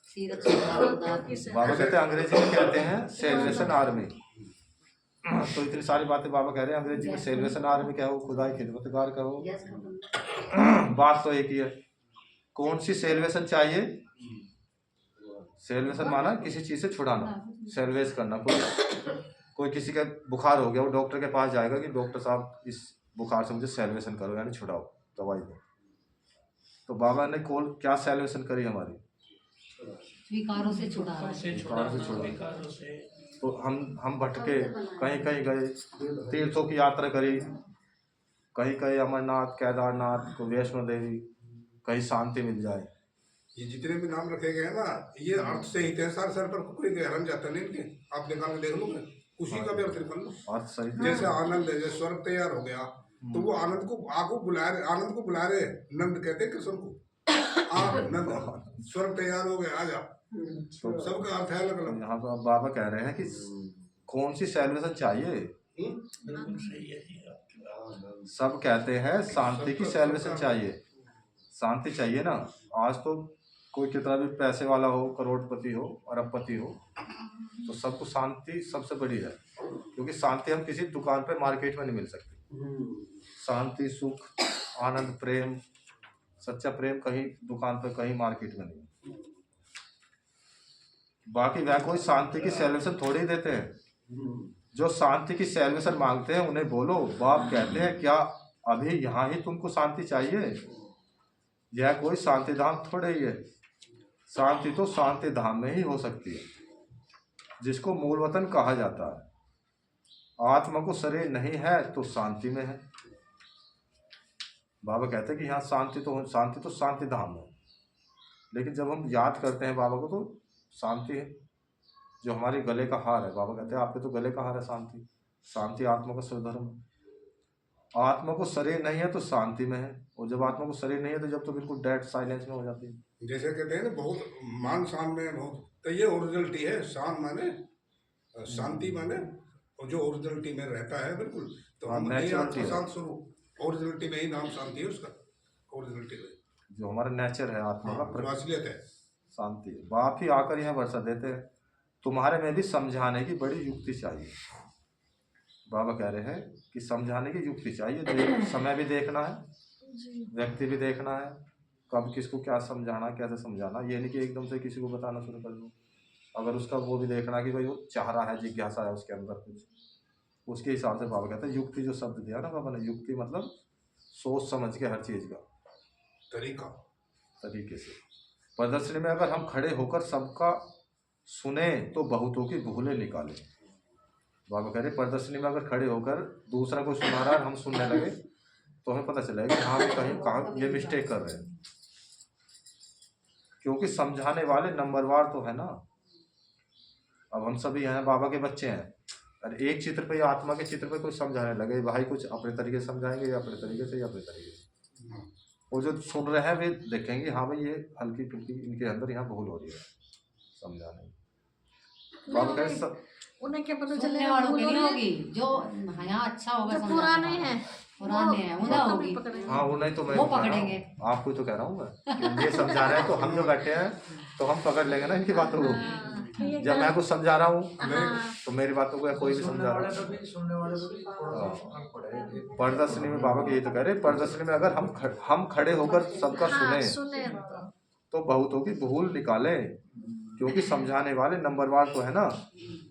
सीरत सुधारदार। बाबा कहते हैं, अंग्रेजी में कहते हैं सेल्वेशन आर्मी। तो इतनी सारी बातें बाबा कह रहे हैं अंग्रेजी में, सेल्वेशन आर्मी कहो, खुदाई खिदमतगार कहो, बात तो एक ही है। कौन सी सेल्वेशन चाहिए? सेल्वेशन माना किसी चीज से छुड़ाना, सेल्वेज करना। कोई किसी का बुखार हो गया, वो डॉक्टर के पास जाएगा कि डॉक्टर साहब इस बुखार से मुझे सेल्वेशन करो, यानी छुड़ाओ, दवाई दो। तो बाबा ने क्या सेल्वेशन करी हमारी? विकारों से छुड़ा रहा है। विकारों से तो हम भटके, कहीं कहीं गए, तीर्थों की यात्रा करी, कहीं कहीं अमरनाथ, केदारनाथ, को वैष्णो देवी, कहीं शांति मिल जाए। ये जितने भी नाम रखे गए हैं ना, ये अर्थ से ही थे। सर पर कोई गहरम जाता नहीं इनके, आप निकाल के देख लोगे, उसी का भी अर्थ निकाल लो। अर्थ सही। जैसे आनंद है, जैसे स्वर्ग तैयार हो गया, तो वो आनंद को आगो बुला रहे, आनंद को बुला रहे, नंद कहते हैं कृष्ण को, नंद स्वर्ग तैयार हो गया, आ जा। सबका अर्थ है अलग अलग। यहाँ तो अब बाबा कह रहे हैं कि कौन सी सेल्वेशन चाहिए? बिल्कुल सही है जी आपकी बात। सब कहते हैं शांति की सेल्वेशन चाहिए, शांति चाहिए ना। आज तो कोई कितना भी पैसे वाला हो, करोड़पति हो, अरबपति हो, तो सबको शांति सबसे बड़ी है, क्योंकि शांति हम किसी दुकान पे मार्केट में नहीं मिल सकती। शांति, सुख, आनंद, प्रेम, सच्चा प्रेम कहीं दुकान पे, कहीं मार्केट में नहीं। बाकी वह कोई शांति की सेल्वेशन थोड़ी देते हैं। जो शांति की सेल्वेशन मांगते हैं उन्हें बोलो, बाप कहते हैं क्या अभी यहाँ ही तुमको शांति चाहिए? यह कोई शांति धाम थोड़े ही है। शांति तो शांति धाम में ही हो सकती है, जिसको मूल वतन कहा जाता है। आत्मा को शरीर नहीं है तो शांति में है। बाबा कहते हैं कि यहाँ शांति तो शांति धाम है। लेकिन जब हम याद करते हैं बाबा को तो शांति है जो हमारे गले का हार है। बाबा कहते हैं आपके तो गले का हार है शांति। शांति आत्मा का स्वधर्म है। आत्मा को शरीर नहीं है तो शांति में है, और जब आत्मा को शरीर नहीं है तो जब तो बिल्कुल डेड साइलेंस में हो जाती है। जैसे कहते हैं ना, बहुत मान शान में बहुत, तो ये ओरिजिनलिटी है। शान माने शांति माने, और जो ओरिजिनलिटी में रहता है बिल्कुल, तो हम शांत स्वरूप, ओरिजिनलिटी में ही नाम शांति है उसका। ओरिजिनलिटी में जो हमारा नेचर है आत्मा का असलियत है शांति। बाप ही आकर यहाँ वर्षा देते हैं। तुम्हारे में भी समझाने की बड़ी युक्ति चाहिए। बाबा कह रहे हैं कि समझाने की युक्ति चाहिए, जो समय भी देखना है, जी व्यक्ति भी देखना है, कब किसको क्या समझाना, कैसे समझाना। ये नहीं कि एकदम से किसी को बताना शुरू कर दूँ। अगर उसका वो भी देखना कि भाई वो चाह रहा है, जिज्ञासा है उसके अंदर कुछ, उसके हिसाब से बाबा कहते हैं युक्ति। जो शब्द दिया ना बाबा ने, युक्ति मतलब सोच समझ के हर चीज़ का तरीके से। प्रदर्शनी में अगर हम खड़े होकर सबका सुने तो बहुतों की भूलें निकालें। बाबा कह रहे प्रदर्शनी में अगर खड़े होकर दूसरा कोई सुना रहा है, हम सुनने लगे तो हमें पता चलेगा कि हाँ, कहीं कहाँ ये मिस्टेक कर रहे हैं। क्योंकि समझाने वाले नंबरवार तो है ना। अब हम सभी हैं, बाबा के बच्चे हैं। अरे एक चित्र पे या आत्मा के चित्र पे कोई समझाने लगे, भाई कुछ अपने तरीके से समझाएंगे, या अपने तरीके से या अपने तरीके से। वो जो सुन रहे हैं वे देखेंगे हाँ भाई ये हल्की फुल्की इनके अंदर यहाँ भूल हो रही है समझाने में। बाबा कह रहे उन्हें क्या पता सुनने चलेगा वालों भूल की हो नहीं रही है? होगी, जो यहाँ अच्छा होगा जो समझाने पुराने वाला। हैं पुराने हैं उन्हें वो होगी। कभी पकड़ेंगे। हाँ, वो नहीं तो मैं वो कह रहा हूँ, पकड़ेंगे। आपको तो कह रहा हूँ मैं कि ये समझा रहे हैं तो हम जो बैठे हैं तो हम पकड़ लेंगे ना इनकी बातों को। हाँ, कि ये जब मैं गलत- कुछ समझा रहा हूँ हाँ, तो मेरी बातों को या कोई भी समझा रहा है। सुनने वाले को भी थोड़ा सा फर्क पड़ेगा। प्रदर्शनी में बाबा के यही तो कह रहे, प्रदर्शनी में अगर हम खड़े होकर सबका हाँ, सुने सुने तो बहुतों की भूल निकालें। क्योंकि समझाने वाले नंबरवार तो है ना।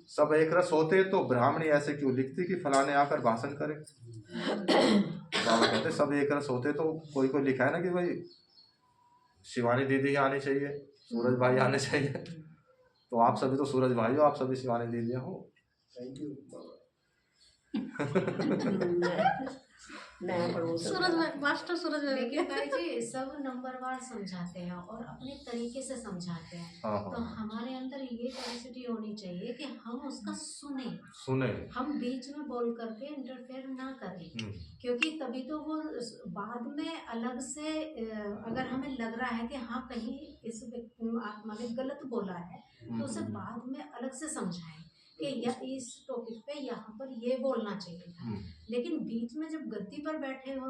सब एक रस होते तो ब्राह्मणी ऐसे क्यों लिखती कि फलाने आकर भाषण करे। बाबा कहते सब एक रस होते तो कोई कोई लिखा है ना कि भाई शिवानी दीदी आनी चाहिए, सूरज भाई आने चाहिए। तो आप सभी तो सूरज भाई हो, आप सभी शिवानी दीदियाँ हो। थैंक यू सूरज मास्टर सूरज लेकिन भाई जी सब नंबरवार समझाते हैं और अपने तरीके से समझाते हैं। हाँ तो हमारे अंदर ये कैपेसिटी होनी चाहिए कि हम उसका सुने। हम बीच में बोल करके इंटरफेयर ना करें। क्योंकि तभी तो वो बाद में अलग से अगर हमें लग रहा है कि हाँ कहीं इस आत्मा ने गलत बोला है तो उसे बाद में अलग से समझाएं कि या इस टॉपिक पे यहाँ पर ये बोलना चाहिए था। लेकिन बीच में जब गद्दी पर बैठे हो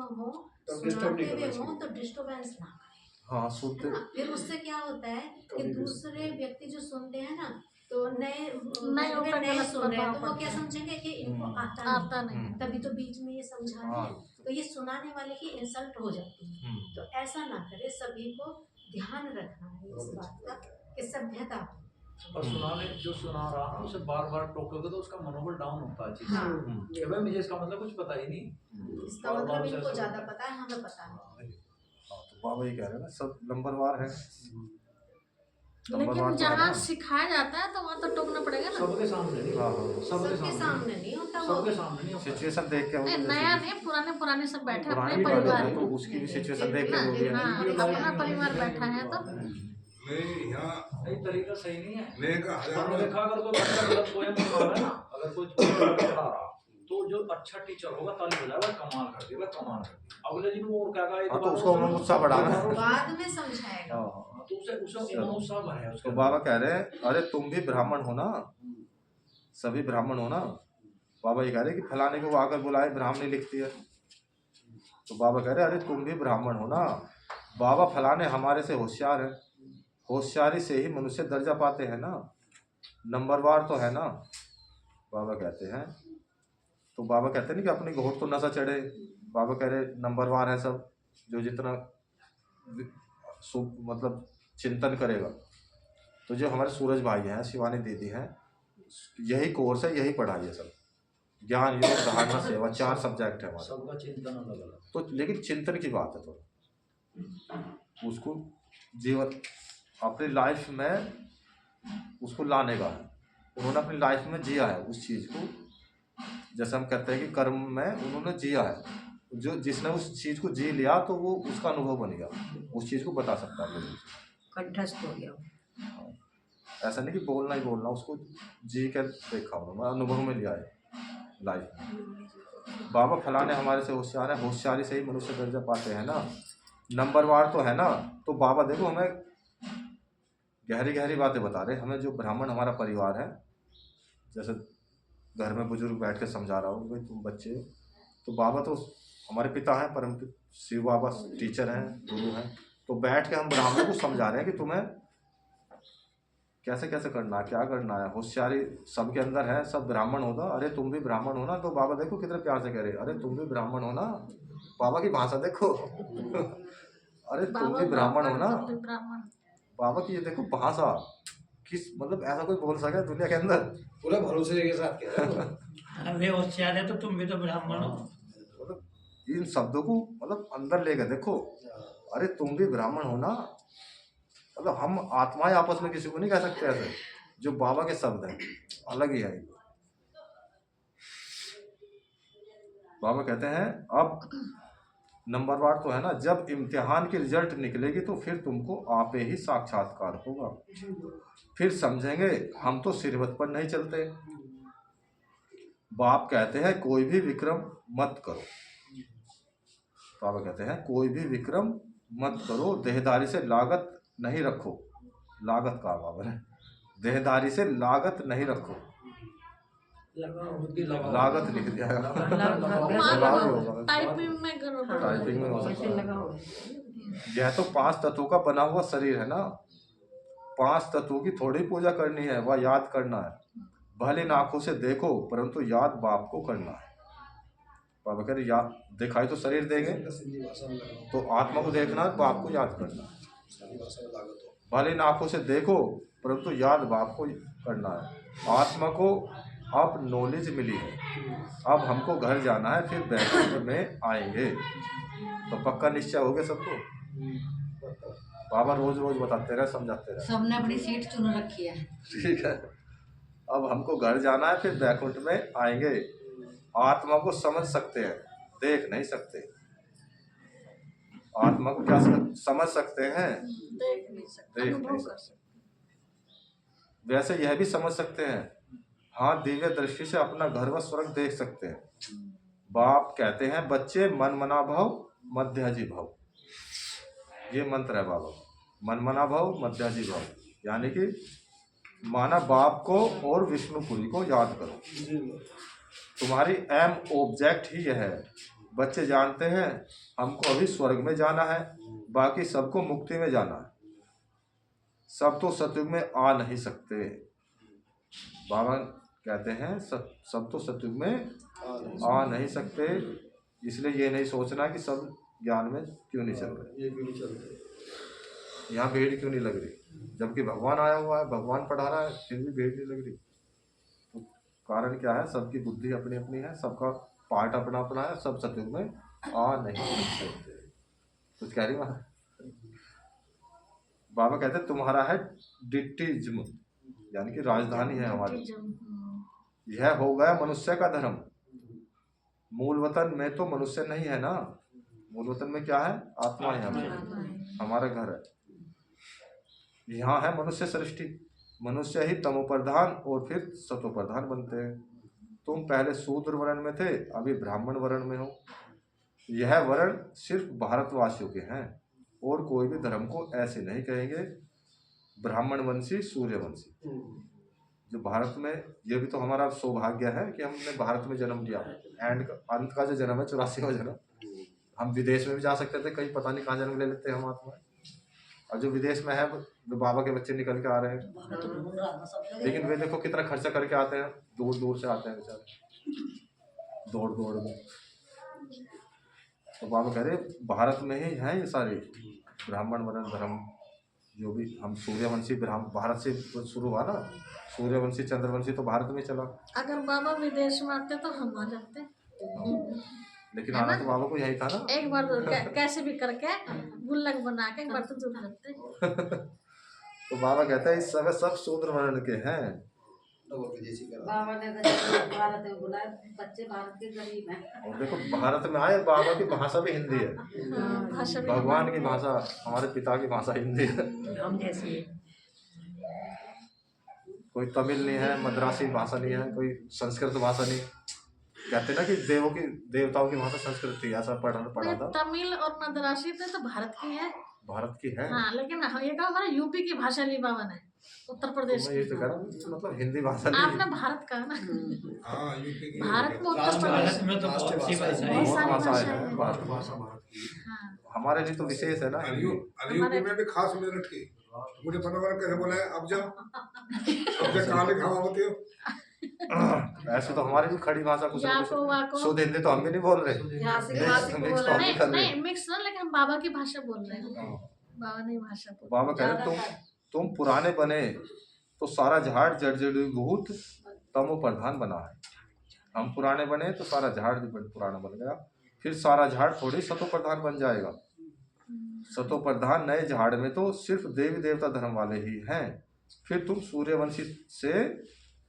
सुनाते हुए हो तो डिस्टर्बेंस ना करें। हाँ, सुनते। फिर उससे क्या होता है कि दूसरे व्यक्ति जो सुनते हैं ना तो नए सुन रहे हैं तो वो क्या समझेंगे कि इनको आता नहीं, तभी तो बीच में ये समझा रहे हैं। तो ये सुनाने वाले की इंसल्ट हो जाती है। तो ऐसा ना करे, सभी को ध्यान रखना है इस बात का कि सभ्यता। और जो सुना रहा है उसे बार बार टोकोगे तो उसका मनोबल डाउन होता है चीज। हाँ। कि भाई मुझे इसका मतलब कुछ पता ही नहीं। इसका मतलब इनको ज्यादा पता है, हमें पता नहीं। तो बाबा ये कह रहे हैं ना सब नंबरवार है। लेकिन जहाँ सिखाया जाता है तो वहाँ तो टोकना पड़ेगा ना। सबके सामने नहीं। सबके सामने नहीं होता वो। सबके सामने नहीं होता। सिचुएशन देख के नहीं, नया नहीं, पुराने सब बैठे अपने पुरानी परिवार बात है तो उसकी भी सिचुएशन देख के होगी ना। हाँ, अपना परिवार बैठा है तो नहीं यहाँ नहीं, तरीका सही नहीं है। मैं का हमने देखा अगर कोई बच्चा गलत पोएम पढ़ रहा है ना, अगर कोई पढ़ा रहा तो जो अच्छा टीचर होगा ताली बजाएगा, कमाल कर देगा, कमाल कर देगा। अगले दिन वो और क्या कहा तो उसको उन्होंने गुस्सा बढ़ाना है। बाद में समझाएगा। तो उसे उत्साह भरेगा। तो बाबा कह रहे हैं अरे तुम भी ब्राह्मण हो ना, सभी ब्राह्मण हो ना। बाबा ये कह रहे कि फलाने को आकर बुलाए, ब्राह्मणी लिखती है। तो बाबा कह रहे अरे तुम भी ब्राह्मण हो ना। बाबा फलाने हमारे से होशियार है, होशियारी से ही मनुष्य दर्जा पाते हैं ना, नंबरवार तो है ना। बाबा कहते हैं तो बाबा कहते हैं कि अपनी घोट तो नशा चढ़े। बाबा कह रहे नंबरवार है सब, जो जितना मतलब चिंतन करेगा। तो जो हमारे सूरज भाई हैं, शिवानी दीदी हैं, यही कोर्स है, यही पढ़ाई है सब। ज्ञान योग धारणा सेवा 4 सब्जेक्ट है हमारे। सबका चिंतन अलग अलग। तो लेकिन चिंतन की बात है तो उसको जीवन अपनी लाइफ में उसको लाने का है। उन्होंने अपनी लाइफ में जिया है उस चीज़ को। जैसे हम कहते हैं कि कर्म में उन्होंने जिया है, जो जिसने उस चीज़ को जी लिया तो वो उसका अनुभव बन गया, उस चीज़ को बता सकता है। कंठस्थ हो गया। ऐसा नहीं कि बोलना ही बोलना, उसको जी कर देखा उन्होंने, अनुभव में लिया है लाइफ में। बाबा फलाने हमारे से होशियार है, होशियारी से ही मनुष्य दर्जा पाते हैं ना, नंबरवार तो है ना। तो बाबा देखो हमें गहरी गहरी बातें बता रहे। हमें जो ब्राह्मण हमारा परिवार है, जैसे घर में बुजुर्ग बैठ के समझा रहा हूँ भाई तुम बच्चे, तो बाबा तो हमारे पिता हैं, परम शिव बाबा टीचर हैं, गुरु हैं। तो बैठ के हम ब्राह्मणों को समझा रहे हैं कि तुम्हें कैसे कैसे करना है, क्या करना है। होशियारी सबके अंदर है, सब ब्राह्मण होना। अरे तुम भी ब्राह्मण हो ना। तो बाबा देखो कितने प्यार से कह रहे अरे तुम भी ब्राह्मण हो ना। बाबा की भाषा देखो। अरे तुम भी ब्राह्मण हो ना, ब्राह्मण। बाबा की ये देखो भाषा, किस मतलब ऐसा कोई बोल सके दुनिया के अंदर? पूरा भरोसे के साथ कह रहे हो। वे होशियार है तो तुम भी तो ब्राह्मण हो। मतलब इन शब्दों को मतलब अंदर लेके देखो। अरे तुम भी ब्राह्मण हो ना, मतलब हम आत्माएं आपस में किसी को नहीं कह सकते ऐसे। जो बाबा के शब्द हैं अलग ही है। बाबा कहते हैं अब नंबरवार तो है ना, जब इम्तिहान की रिजल्ट निकलेगी तो फिर तुमको आपे ही साक्षात्कार होगा, फिर समझेंगे हम तो सिरवत पर नहीं चलते। बाप कहते हैं कोई भी विक्रम मत करो। बाबा कहते हैं कोई भी विक्रम मत करो, देहदारी से लागत नहीं रखो। लागत का बाबा ने देहदारी से लागत नहीं रखो, लागत लिख दिया है। टाइपिंग में करो, टाइपिंग में हो सकता है। यह तो 5 तत्वों का बना हुआ शरीर है ना, 5 तत्वों की थोड़ी पूजा करनी है, वह याद करना है। भले इन आंखों से देखो परंतु याद बाप को करना है। बाबा कह रहे याद दिखाई तो शरीर देंगे, तो आत्मा को देखना है, बाप को याद करना है। भले इन आंखों से देखो परंतु याद बाप को करना है। आत्मा को अब नॉलेज मिली है, अब हमको घर जाना है, फिर बैकुंठ में आएंगे। तो पक्का निश्चय हो गया सबको। बाबा रोज रोज बताते रहे, समझाते रहे। सबने अपनी सीट चुन रखी है। ठीक है, अब हमको घर जाना है, फिर बैकुंठ में आएंगे। आत्मा को समझ सकते हैं, देख नहीं सकते। आत्मा को क्या समझ सकते हैं? देख नहीं सकते, अनुभव कर सकते। वैसे यह भी समझ सकते हैं, हाँ दिव्य दृष्टि से अपना घर व स्वर्ग देख सकते हैं। बाप कहते हैं बच्चे मन मना भव मध्याजी भव, ये मंत्र है बाबा। मन मना भव मध्याजी भव, यानी कि माना बाप को और विष्णुपुरी को याद करो। तुम्हारी एम ऑब्जेक्ट ही यह है। बच्चे जानते हैं हमको अभी स्वर्ग में जाना है, बाकी सबको मुक्ति में जाना है। सब तो सतयुग में आ नहीं सकते। बाबा कहते हैं सब तो सतयुग में आ नहीं सकते, इसलिए ये नहीं सोचना कि सब ज्ञान में क्यों नहीं चल रहे, यहाँ भीड़ क्यों नहीं लग रही, जबकि भगवान आया हुआ है, भगवान पढ़ा रहा है, फिर भी भीड़ नहीं लग रही। तो कारण क्या है? सबकी बुद्धि अपनी अपनी है, सबका पार्ट अपना अपना है, सब सतयुग में आ नहीं सकते। कुछ कह रही वहाँ बाबा कहते तुम्हारा है डिट्टिज्म, यानी कि राजधानी है हमारी। यह हो गया मनुष्य का धर्म। मूल वतन में तो मनुष्य नहीं है ना, मूल वतन में क्या है? आत्मा है, हमारा घर है। यहाँ है मनुष्य सृष्टि। मनुष्य ही तमोप्रधान और फिर सतोप्रधान बनते हैं। तुम पहले शूद्र वर्ण में थे, अभी ब्राह्मण वर्ण में हो। यह वर्ण सिर्फ भारतवासियों के हैं, और कोई भी धर्म को ऐसे नहीं कहेंगे। ब्राह्मण वंशी सूर्यवंशी, जो भारत में, ये भी तो हमारा सौभाग्य है कि हमने भारत में जन्म लिया। अंत का जो जन्म है 84वां जन्म। हम विदेश में भी जा सकते थे, कहीं पता नहीं कहाँ जन्म ले लेते हैं हम आत्मा। और जो विदेश में है वो बाबा के बच्चे निकल के आ रहे हैं, लेकिन वे देखो कितना खर्चा करके आते हैं, दूर दूर से आते हैं बेचारे, दौड़ दौड़ में। तो बाबा कह रहे भारत में ही है ये सारे ब्राह्मण वर्ण धर्म। जो भी हम सूर्यवंशी भारत से शुरू हुआ ना, सूर्यवंशी चंद्रवंशी तो भारत में चला। अगर बाबा विदेश में आते तो हम आ जाते, लेकिन आना तो बाबा को यही था ना। एक बार कैसे भी करके गुल्लक बना के एक बार तो जुड़ जाते। तो बाबा कहता है इस समय सब शूद्र वर्ण के हैं। बाबा ने भारत में बुलाया, बच्चे भारत के गरीब हैं। और देखो भारत में आए, बाबा की भाषा भी हिंदी है। भगवान की भाषा, हमारे पिता की भाषा हिंदी है। हम जैसी कोई तमिल नहीं है, मद्रासी भाषा नहीं है, कोई संस्कृत भाषा नहीं। कहते ना कि देवताओं की भाषा संस्कृत थी, ऐसा पढ़ा था। तमिल और मद्रासी तो भारत की है, भारत की है। हाँ, लेकिन ये कहा हमारा यूपी की भाषा ली बाबा ने, उत्तर प्रदेश ये तो कह रहा हूँ, मतलब हिंदी भाषा नहीं। आपने भारत कहा ना, हाँ यूपी की भारत में उत्तर प्रदेश भारत में तो बहुत सी भाषा है। बहुत सारी भाषा भाषाएं है, हैं। भारत भाषा भारत की। हाँ, हमारे लिए तो विशेष है ना। यूपी में भी खास मेरठ की, मुझे पता कैसे बोला है, अब जा कहाँ लिखा हुआ होती हो, ऐसे तो हमारी भी खड़ी भाषा कुछ ना याको वाको कुछ शुद्ध हिंदी तो हम भी नहीं बोल रहे, यहाँ से मिक्स वहाँ से मिक्स तो बोला हम भी नहीं कर रहे नहीं हैं। मिक्स ना, लेकिन हम बाबा की भाषा बोल रहे हैं। हाँ। बाबा नहीं भाषा बोल बाबा कह रहे तुम पुराने बने तो सारा झाड़ जड़जड़ीभूत तमो प्रधान बना है। हम पुराने बने तो सारा झाड़ भी पुराना बन गया, फिर सारा झाड़ थोड़ी सतो प्रधान बन जाएगा। सतो प्रधान नए झाड़ में तो सिर्फ देवी देवता धर्म वाले ही हैं। फिर तुम सूर्यवंशी से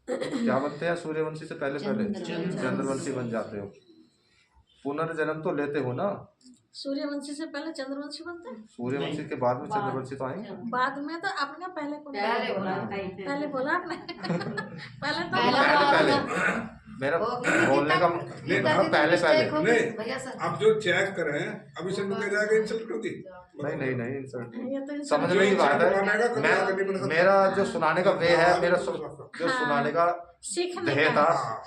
क्या बनते हैं? सूर्यवंशी से पहले चंद्रवंशी बन जाते हो। पुनर्जन्म तो लेते हो ना। सूर्यवंशी से पहले चंद्रवंशी बनते हैं, सूर्यवंशी के बाद में चंद्रवंशी तो आएंगे। बाद में तो आपने पहले कौन पहले बोला बोला? कहीं पे। पहले बोला आपने पहले तो पहले मेरा बोलने का मतलब पहले नहीं, भैया सर आप जो चेक कर रहे हैं अभी से कह जाएगा इंसल्ट कर दी। नहीं इंसल्ट ये तो समझने की बात है। मेरा जो सुनाने का वे है, मेरा जो सुनाने का सीखने ध्येय का। था,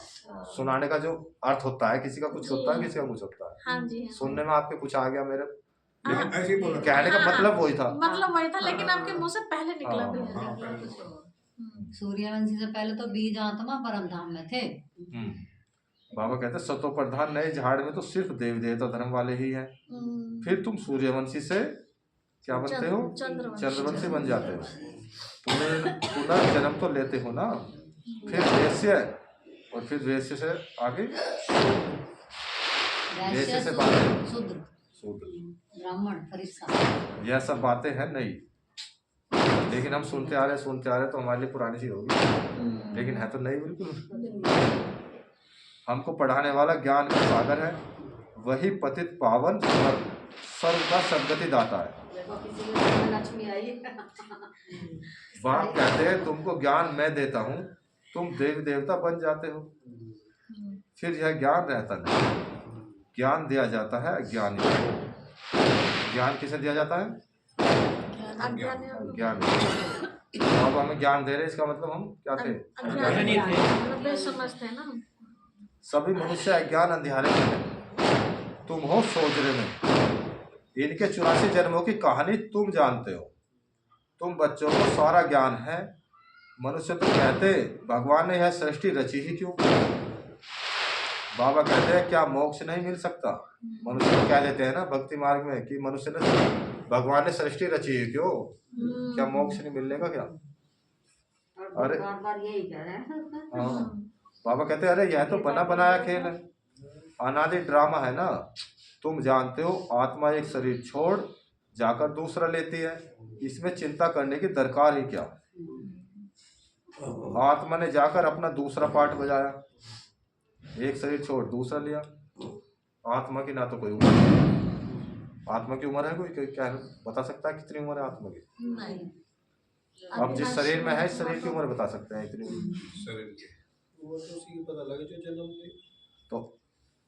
सुनाने का जो अर्थ होता है, किसी का कुछ होता है, किसी का कुछ होता है। हाँ जी हाँ। सुनने में आपके कुछ आ गया मेरे, लेकिन ऐसे ही बोला कहने का मतलब वही था। मतलब वही था, लेकिन आपके मुंह से पहले निकला भी है। हाँ। सूर्यवंशी से पहले तो बीज आत्मा परम धाम में थे। बाबा कहते हैं सतो प्रधान नए झाड़ में तो सिर्फ देवी देवता धर्म वाले ही हैं। फिर तुम सूर्यवंशी से क्या बनते हो? चंद्रवंशी बन जाते हो। पुनर्जन्म तो लेते हो ना। फिर वैश्य, और फिर वैश्य से आगे वैश्य से बातें शूद्र, ब्राह्मण, फरिश्ता, यह सब बातें हैं नहीं, लेकिन हम सुनते आ रहे तो हमारे लिए पुरानी चीज होगी, लेकिन है तो नहीं बिल्कुल। हमको पढ़ाने वाला ज्ञान का सागर है, वही पतित पावन सर्व का सदगति दाता है। देखो किसी के घर में लक्ष्मी आई बाप कहते हैं तुमको ज्ञान मैं देता हूँ, तुम देवी देवता बन जाते हो। फिर यह ज्ञान रहता नहीं, ज्ञान दिया जाता है अज्ञानी को। ज्ञान किसे दिया जाता है? ज्ञान। अब हमें ज्ञान दे रहे, इसका मतलब हम क्या थे? अज्ञानी थे। समझते हैं ना। सभी मनुष्य अज्ञान अंधियारे में हैं, तुम हो सोजरे में। इनके 84 जन्मों की कहानी तुम जानते हो। तुम बच्चों को सारा ज्ञान है। मनुष्य तो कहते भगवान ने यह सृष्टि रची ही क्यों? बाबा कहते हैं क्या मोक्ष नहीं मिल सकता? मनुष्य तो कह देते हैं ना भक्ति मार्ग में कि मनुष्य ने भगवान ने सृष्टि रची है क्यों, क्या मोक्ष नहीं मिलने का क्या? अरे बार यही कह रहे हैं। हाँ, बाबा कहते हैं अरे यह तो बना बनाया खेल है, अनादि ड्रामा है ना। तुम जानते हो आत्मा एक शरीर छोड़ जाकर दूसरा लेती है, इसमें चिंता करने की दरकार ही क्या? आत्मा ने जाकर अपना दूसरा पार्ट बजाया, एक शरीर छोड़ दूसरा लिया। आत्मा की ना तो कोई उम्र है, आत्मा की उम्र है कोई क्या बता सकता है कितनी उम्र है आत्मा की? नहीं। अब जिस शरीर में है इस शरीर की उम्र बता सकते हैं इतनी शरीर की वो तो उसी को पता लगे जो जन्म ले। तो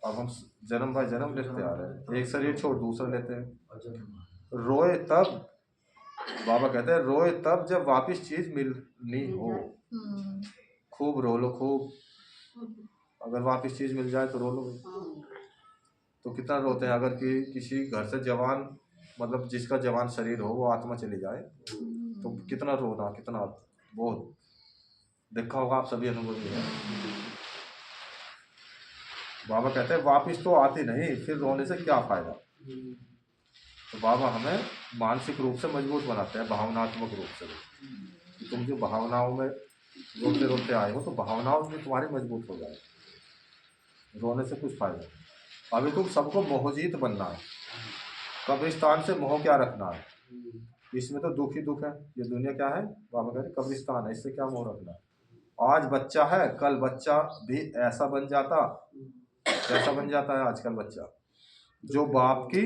अब हम जन्म बाय जन्म लेते आ रहे हैं, एक शरीर छोड़ दूसरा लेते हैं। रोए तब, बाबा कहते हैं रोए तब जब वापिस चीज मिलनी हो। खूब रो लो खूब, अगर वापिस चीज मिल जाए तो रो लो। तो कितना रोते हैं अगर कि किसी घर से जवान, मतलब जिसका जवान शरीर हो वो आत्मा चली जाए तो कितना रोना, कितना बहुत देखा होगा आप सभी अनुभवी हैं। बाबा कहते हैं वापिस तो आती नहीं, फिर रोने से क्या फायदा। तो बाबा हमें मानसिक रूप से मजबूत बनाते हैं, भावनात्मक रूप से। कि तुम जो भावनाओं में रोते रोते आए हो तो भावनाओं में तुम्हारी मजबूत हो जाए, रोने से कुछ फायदा नहीं। अभी तुम सबको मोहजीत बनना है, कब्रिस्तान से मोह क्या रखना है, इसमें तो दुख ही दुख है। ये दुनिया क्या है? बाबा कह रहे कब्रिस्तान है, इससे क्या मोह रखना है। आज बच्चा है, कल बच्चा भी ऐसा बन जाता, कैसा बन जाता है आजकल बच्चा, जो बाप की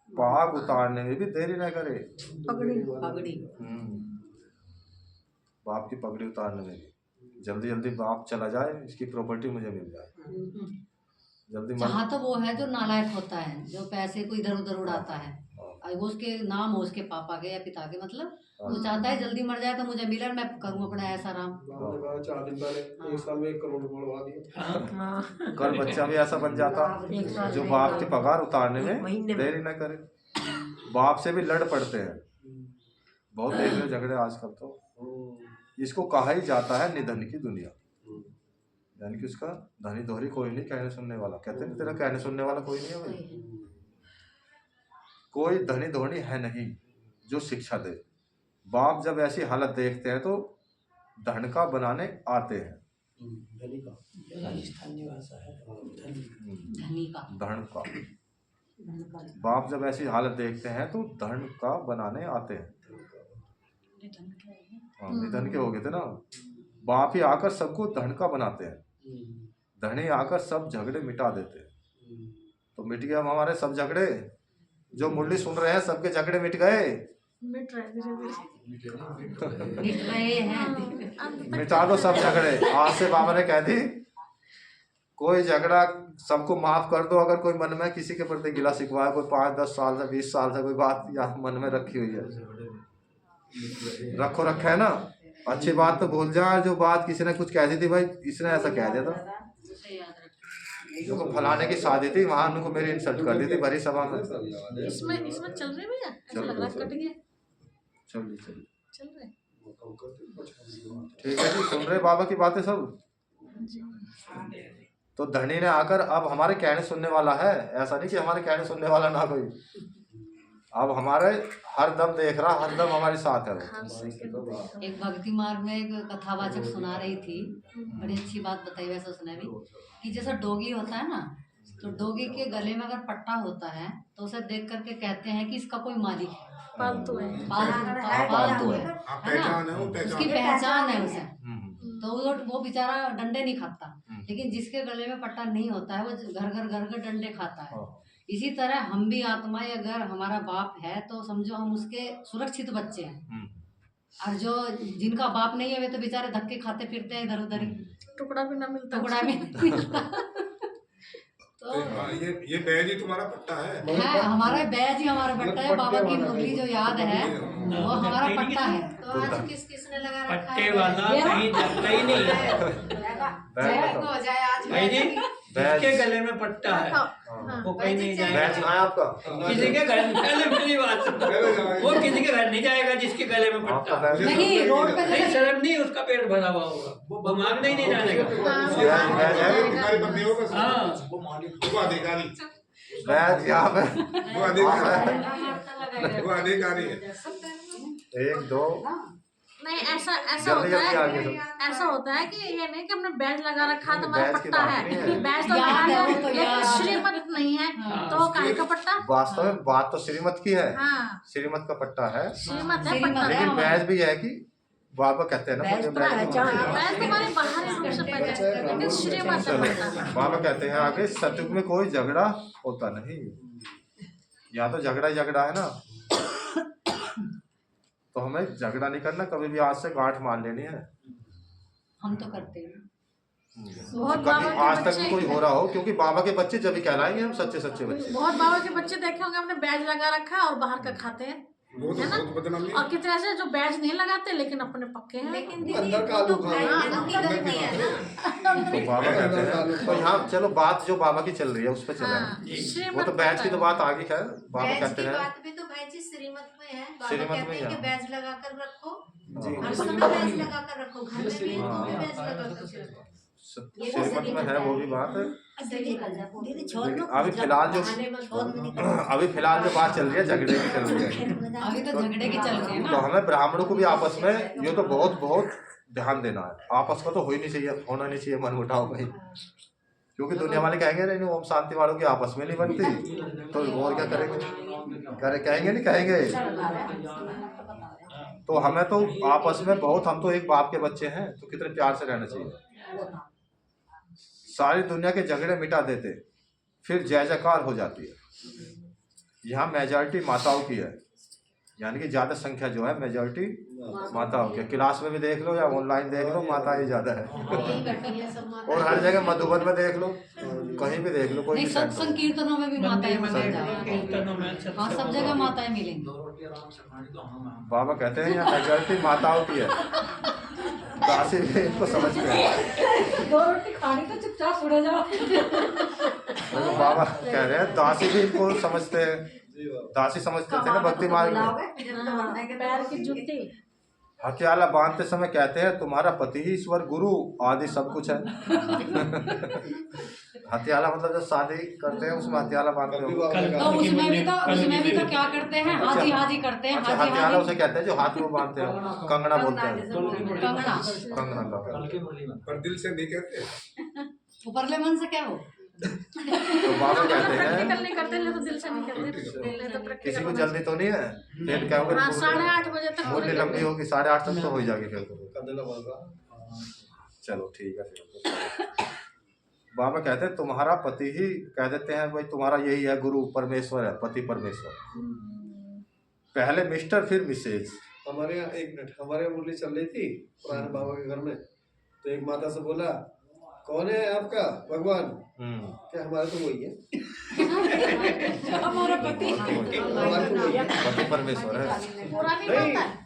पाग उतारने में भी देरी न करे। पगड़ी बाप की पगड़ी उतारने में भी जल्दी जल्दी बाप चला जाए, इसकी प्रॉपर्टी मुझे मिल जाए जल्दी। जहाँ तो वो है जो नालायक होता है, जो पैसे को इधर उधर उड़ाता है, वो उसके नाम हो उसके पापा के या पिता के, मतलब वो चाहता है जल्दी मर जाए तो मुझे मिले, मैं करूँ अपना ऐसा राम। 4 दिन पहले 1 साल में 1 करोड़ बढ़वा दिया। कल बच्चा भी ऐसा बन जाता जो बाप की पगार उतारने में देरी न करे। बाप से भी लड़ पड़ते हैं, बहुत देख रहे झगड़े आजकल। तो इसको कहा ही जाता है निधन की दुनिया। यानी कि उसका धनी दोहरी कोई नहीं, कहने सुनने वाला। कहते हैं तेरा कहने सुनने वाला कोई नहीं है भाई, कोई धनी दोहरी है नहीं जो शिक्षा दे। बाप जब ऐसी हालत देखते हैं तो धन का बनाने आते हैं। राजस्थानी भाषा है धनी का, धन का बाप जब ऐसी हालत देखते हैं तो धन का बनाने आते हैं। हाँ, निधन के हो गए थे ना। बाप ही आकर सबको धन का बनाते हैं, धनी आकर सब झगड़े मिटा देते हैं। तो मिट गया हमारे सब झगड़े, जो मुरली सुन रहे हैं सबके झगड़े मिट गए, मिट रहे धीरे मिट रहे हैं। मिटा दो सब झगड़े। आज से बाबा ने कह दी कोई झगड़ा सबको माफ कर दो। अगर कोई मन में किसी के प्रति गिला शिकवा है, कोई 5-10 साल से 20 साल से कोई बात या मन में रखी हुई है, रखा है ना, अच्छी बात तो भूल जा। जो बात किसी ने कुछ कह दी थी, भाई इसने ऐसा कह दिया था, जो फलाने की शादी थी वहां उनको मेरी इंसल्ट कर दी थी भरी सभा में। इसमें चल रहे भैया, ऐसा लग रहा है कट गया। चलिए चल रहे ठीक है जी, सुन रहे बाबा की बातें सब। तो धनी ने आकर अब हमारे कहने सुनने वाला है, ऐसा नहीं कि हमारे कहने सुनने वाला ना कोई, अब हमारे हर दम देख रहा, हर दम हमारे साथ है वो। एक भक्ति मार्ग में एक कथावाचक सुना रही थी, बड़ी अच्छी बात बताई वैसे उसने भी, कि जैसा डोगी होता है ना, तो डोगी के गले में अगर पट्टा होता है तो उसे देख करके कहते हैं कि इसका कोई मालिक है, पालतू है, पालतू है ना, उसकी पहचान है उसे। तो वो बेचारा डंडे नहीं खाता, लेकिन जिसके गले में पट्टा नहीं होता है वो घर घर डंडे खाता है। इसी तरह हम भी आत्माएं, अगर हमारा बाप है तो समझो हम उसके सुरक्षित बच्चे हैं, और जो जिनका बाप नहीं है वे तो बेचारे धक्के खाते फिरते हैं इधर उधर, टुकड़ा भी ना मिलता, टुकड़ा भी नहीं मिलता। तो ये बैज ही तुम्हारा पट्टा है, हमारा बैज ही हमारा पट्टा है। बाबा की मुरली जो याद है वो हमारा पट्टा है। तो आज किसने लगा रखा पट्टे है? वाला कहीं जाता ही नहीं हो जाए आज भाई जी, जिसके गले में पट्टा है वो कहीं नहीं जाएगा। बैच आया आपका? किसी के घर पहले मेरी बात सुनो, वो किसी के घर नहीं जाएगा जिसके गले में पट्टा आपका बैच नहीं, रोड पे नहीं, शर्म नहीं, उसका पेट भरा हुआ होगा, वो मांगने ही नहीं जानेगा। तुम्हारे बंदियों का हाँ, वो अधिकारी, बैच यहाँ पे वो अधिकारी है। 1 2 नहीं, ऐसा जल्दी होता है, आगे सब। ऐसा होता है कि ये नहीं कि हमने बैज लगा रखा तो हमारा बैज की पट्टा बात है, नहीं है। बैज तो याद लगा है, है, वो तो लेकिन याद है। श्रीमत नहीं है, तो काहे का पट्टा? वास्तव में बात तो श्रीमत की है, हाँ, श्रीमत का पट्टा है, श्रीमत है, श्रीमत पट्टा है। लेकिन है। बैच भी है कि बाबा कहते हैं ना, बैच मुझे तो बैच पहचान है। बैज तुम्हारे बाहरी रूप से पहचान है, लेकिन श्रीमत है चलो, पट्टा। बाबा कहते हैं आगे सतयुग में कोई झगड़ा होता नहीं। यहाँ तो झगड़ा ही झगड़ा है ना, तो हमें झगड़ा नहीं करना, कभी भी आज से गांठ मान लेनी है। हम तो करते हैं। बहुत बाबा कभी के आज तक भी बच्चे, कोई हो रहा हो, क्योंकि बाबा के बच्चे जब भी कहलाएंगे हम सच्चे सच्चे बच्चे। बहुत बाबा के बच्चे देखे होंगे हमने बैज लगा रखा है और बाहर का खाते हैं, वो तो बहुत बदनामी और कितने ऐसे जो बैज नहीं लगाते लेकिन अपने पक्के हैं। लेकिन दीदी अंदर का वो तो आलू खा भाई रहे बहनों की गलती है ना। तो बाबा कहते हैं, तो यहाँ चलो बात जो बाबा की चल रही है उस पर चले। हाँ, वो श्रीमत तो बैच की तो बात आगे है, बाबा बैज कहते की हैं बात भी तो भाई जी श्रीमत में है। बाबा श्रीमत कहते में हैं कि है। बैज लगा कर रखो, जी। हर समय बैज लगा कर रखो, घर में भी हाँ। बैज लगा कर रखो। श्रीमत में है वो भी बात है। दीदी छोड़ लेकिन लो, अभी फिलहाल जो अभी फिलहाल जो बात चल रही है झगड़े की चल रही है, अभी तो झगड़े की चल रही है तो ना। हमें ब्राह्मणों को भी आपस में ये तो बहुत बहुत ध्यान देना है। आपस का तो हो ही नहीं चाहिए, होना नहीं चाहिए मन उठाओ भाई, क्योंकि दुनिया वाले कहेंगे नहीं ओम शांति वालों की आपस में नहीं बनती, तो और क्या करेंगे, कहेंगे नहीं कहेंगे। तो हमें तो आपस में बहुत, हम तो एक बाप के बच्चे हैं, तो कितने प्यार से रहना चाहिए। सारी दुनिया के झगड़े मिटा देते, फिर जय जयकार हो जाती है। यहाँ मेजॉरिटी माताओं की है, यानी कि ज़्यादा संख्या जो है मेजॉरिटी माताओं की। क्लास में भी देख लो या ऑनलाइन देख लो, माता ही ज़्यादा है। और हर जगह मधुबन में देख लो, कहीं भी देख लो, कोई नहीं, भी सेंटर सत्संग कीर्तनों में भी माताएं मिलेंगी। कीर्तनों में हाँ, सब जगह माताएं मिलेंगी। बाबा कहते हैं यहाँ मेजॉरिटी माताओं की है, दासी भी इनको समझते हैं। 2 रोटी खानी तो चुपचाप उड़ जाओ। तो बाबा कह रहे हैं दासी भी इनको समझते हैं, दासी समझते थे ना भक्ति मार्ग में। पैर की जूती, हथियाला बांधते समय कहते हैं तुम्हारा पति ही ईश्वर गुरु आदि सब कुछ है। हथियाला मतलब जब शादी करते हैं उसमें हथियाला बांधते हो। तो उसमें भी तो क्या करते हैं, हाजी हाजी करते हैं। अच्छा, हथियाला उसे कहते हैं जो हाथ में बांधते हैं, कंगना बोलते हैं। कंगना का पर दिल से नहीं कहते। ऊपरले मन से क्या हो। तो बाबा कहते हैं प्रैक्टिकल नहीं करते ले तो दिल से नहीं करते, ले तो प्रैक्टिकल किसी को जल्दी तो नहीं है, लेट क्या होगा, 8:30 बजे तक मूल्य लंबी होगी, 8:30 तक तो हो जाएगी फिर तो। कंधे लगा रहा। चलो ठीक है फिर। बाबा कहते हैं तुम्हारा पति ही, कह देते हैं भाई तुम्हारा यही है गुरु परमेश्वर है, पति परमेश्वर। पहले मिस्टर फिर मिसेज। हमारे यहाँ एक मिनट, हमारे यहाँ मुरली चल रही थी पुराने बाबा के घर में, तो एक माता से बोला कौन है आपका भगवान, क्या हमारा तो वही है। हमारा पति पति परमेश्वर है।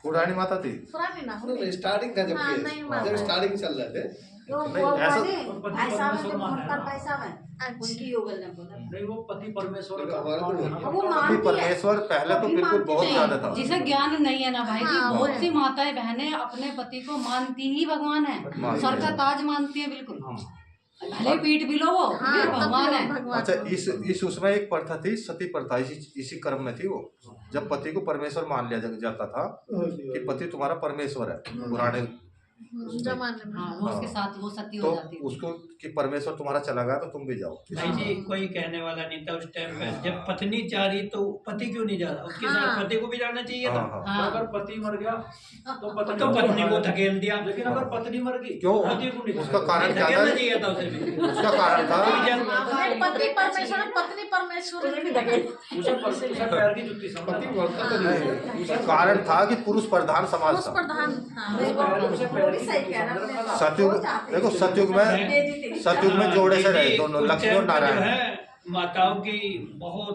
पुरानी माता थी। पुरानी ना स्टार्टिंग था जब स्टार्टिंग चल रहे थे। भाई साहब के फोन पर पैसा है उनकी योगल ने बोला नहीं, वो पति परमेश्वर का हमारा तो वही है। वो पति मानती है। परमेश्वर पहले तो बिल्कुल बहुत ज्यादा था। जिसे ज्ञान नहीं है ना भाई जी, हाँ, बहुत सी माताएं बहनें अपने पति को मानती ही भगवान है, मानती सर का है। ताज मानती है बिल्कुल। भले पीठ भी लो वो ये भगवान है। अच्छा, इस उसमें एक प्रथा थी, सती प्रथा, इसी कर्म में थी वो। जब पति को परमेश्वर मान लिया जाता था कि पति तुम्हारा परमेश्वर है पुराने जमाने में। हाँ, वो उसके साथ वो सती तो हो जाती है। उसको कि परमेश्वर तुम्हारा चला गया तो तुम भी जाओ। नहीं जी, कोई कहने वाला नहीं था उस टाइम पे। जब पत्नी चाह रही तो पति क्यों नहीं जा रहा, उसके साथ पति को भी जाना चाहिए था। हाँ। अगर पति मर गया तो पत्नी को धकेल दिया, लेकिन अगर पत्नी मर गई क्यों? पति को नहीं उसका कारण क्या था? धकेलना चाहिए था उसे भी। उसका कारण था पति परमेश्वर, पत्नी परमेश्वर उसे पैर की जुत्ती पति समझ बोलता तो नहीं है। उसका कारण था कि पुरुष प्रधान समाज पुरुष था। प्रधान। सतयुग, देखो सतयुग में जोड़े से रहे दोनों, लक्ष्मी और नारायण। माताओं की बहुत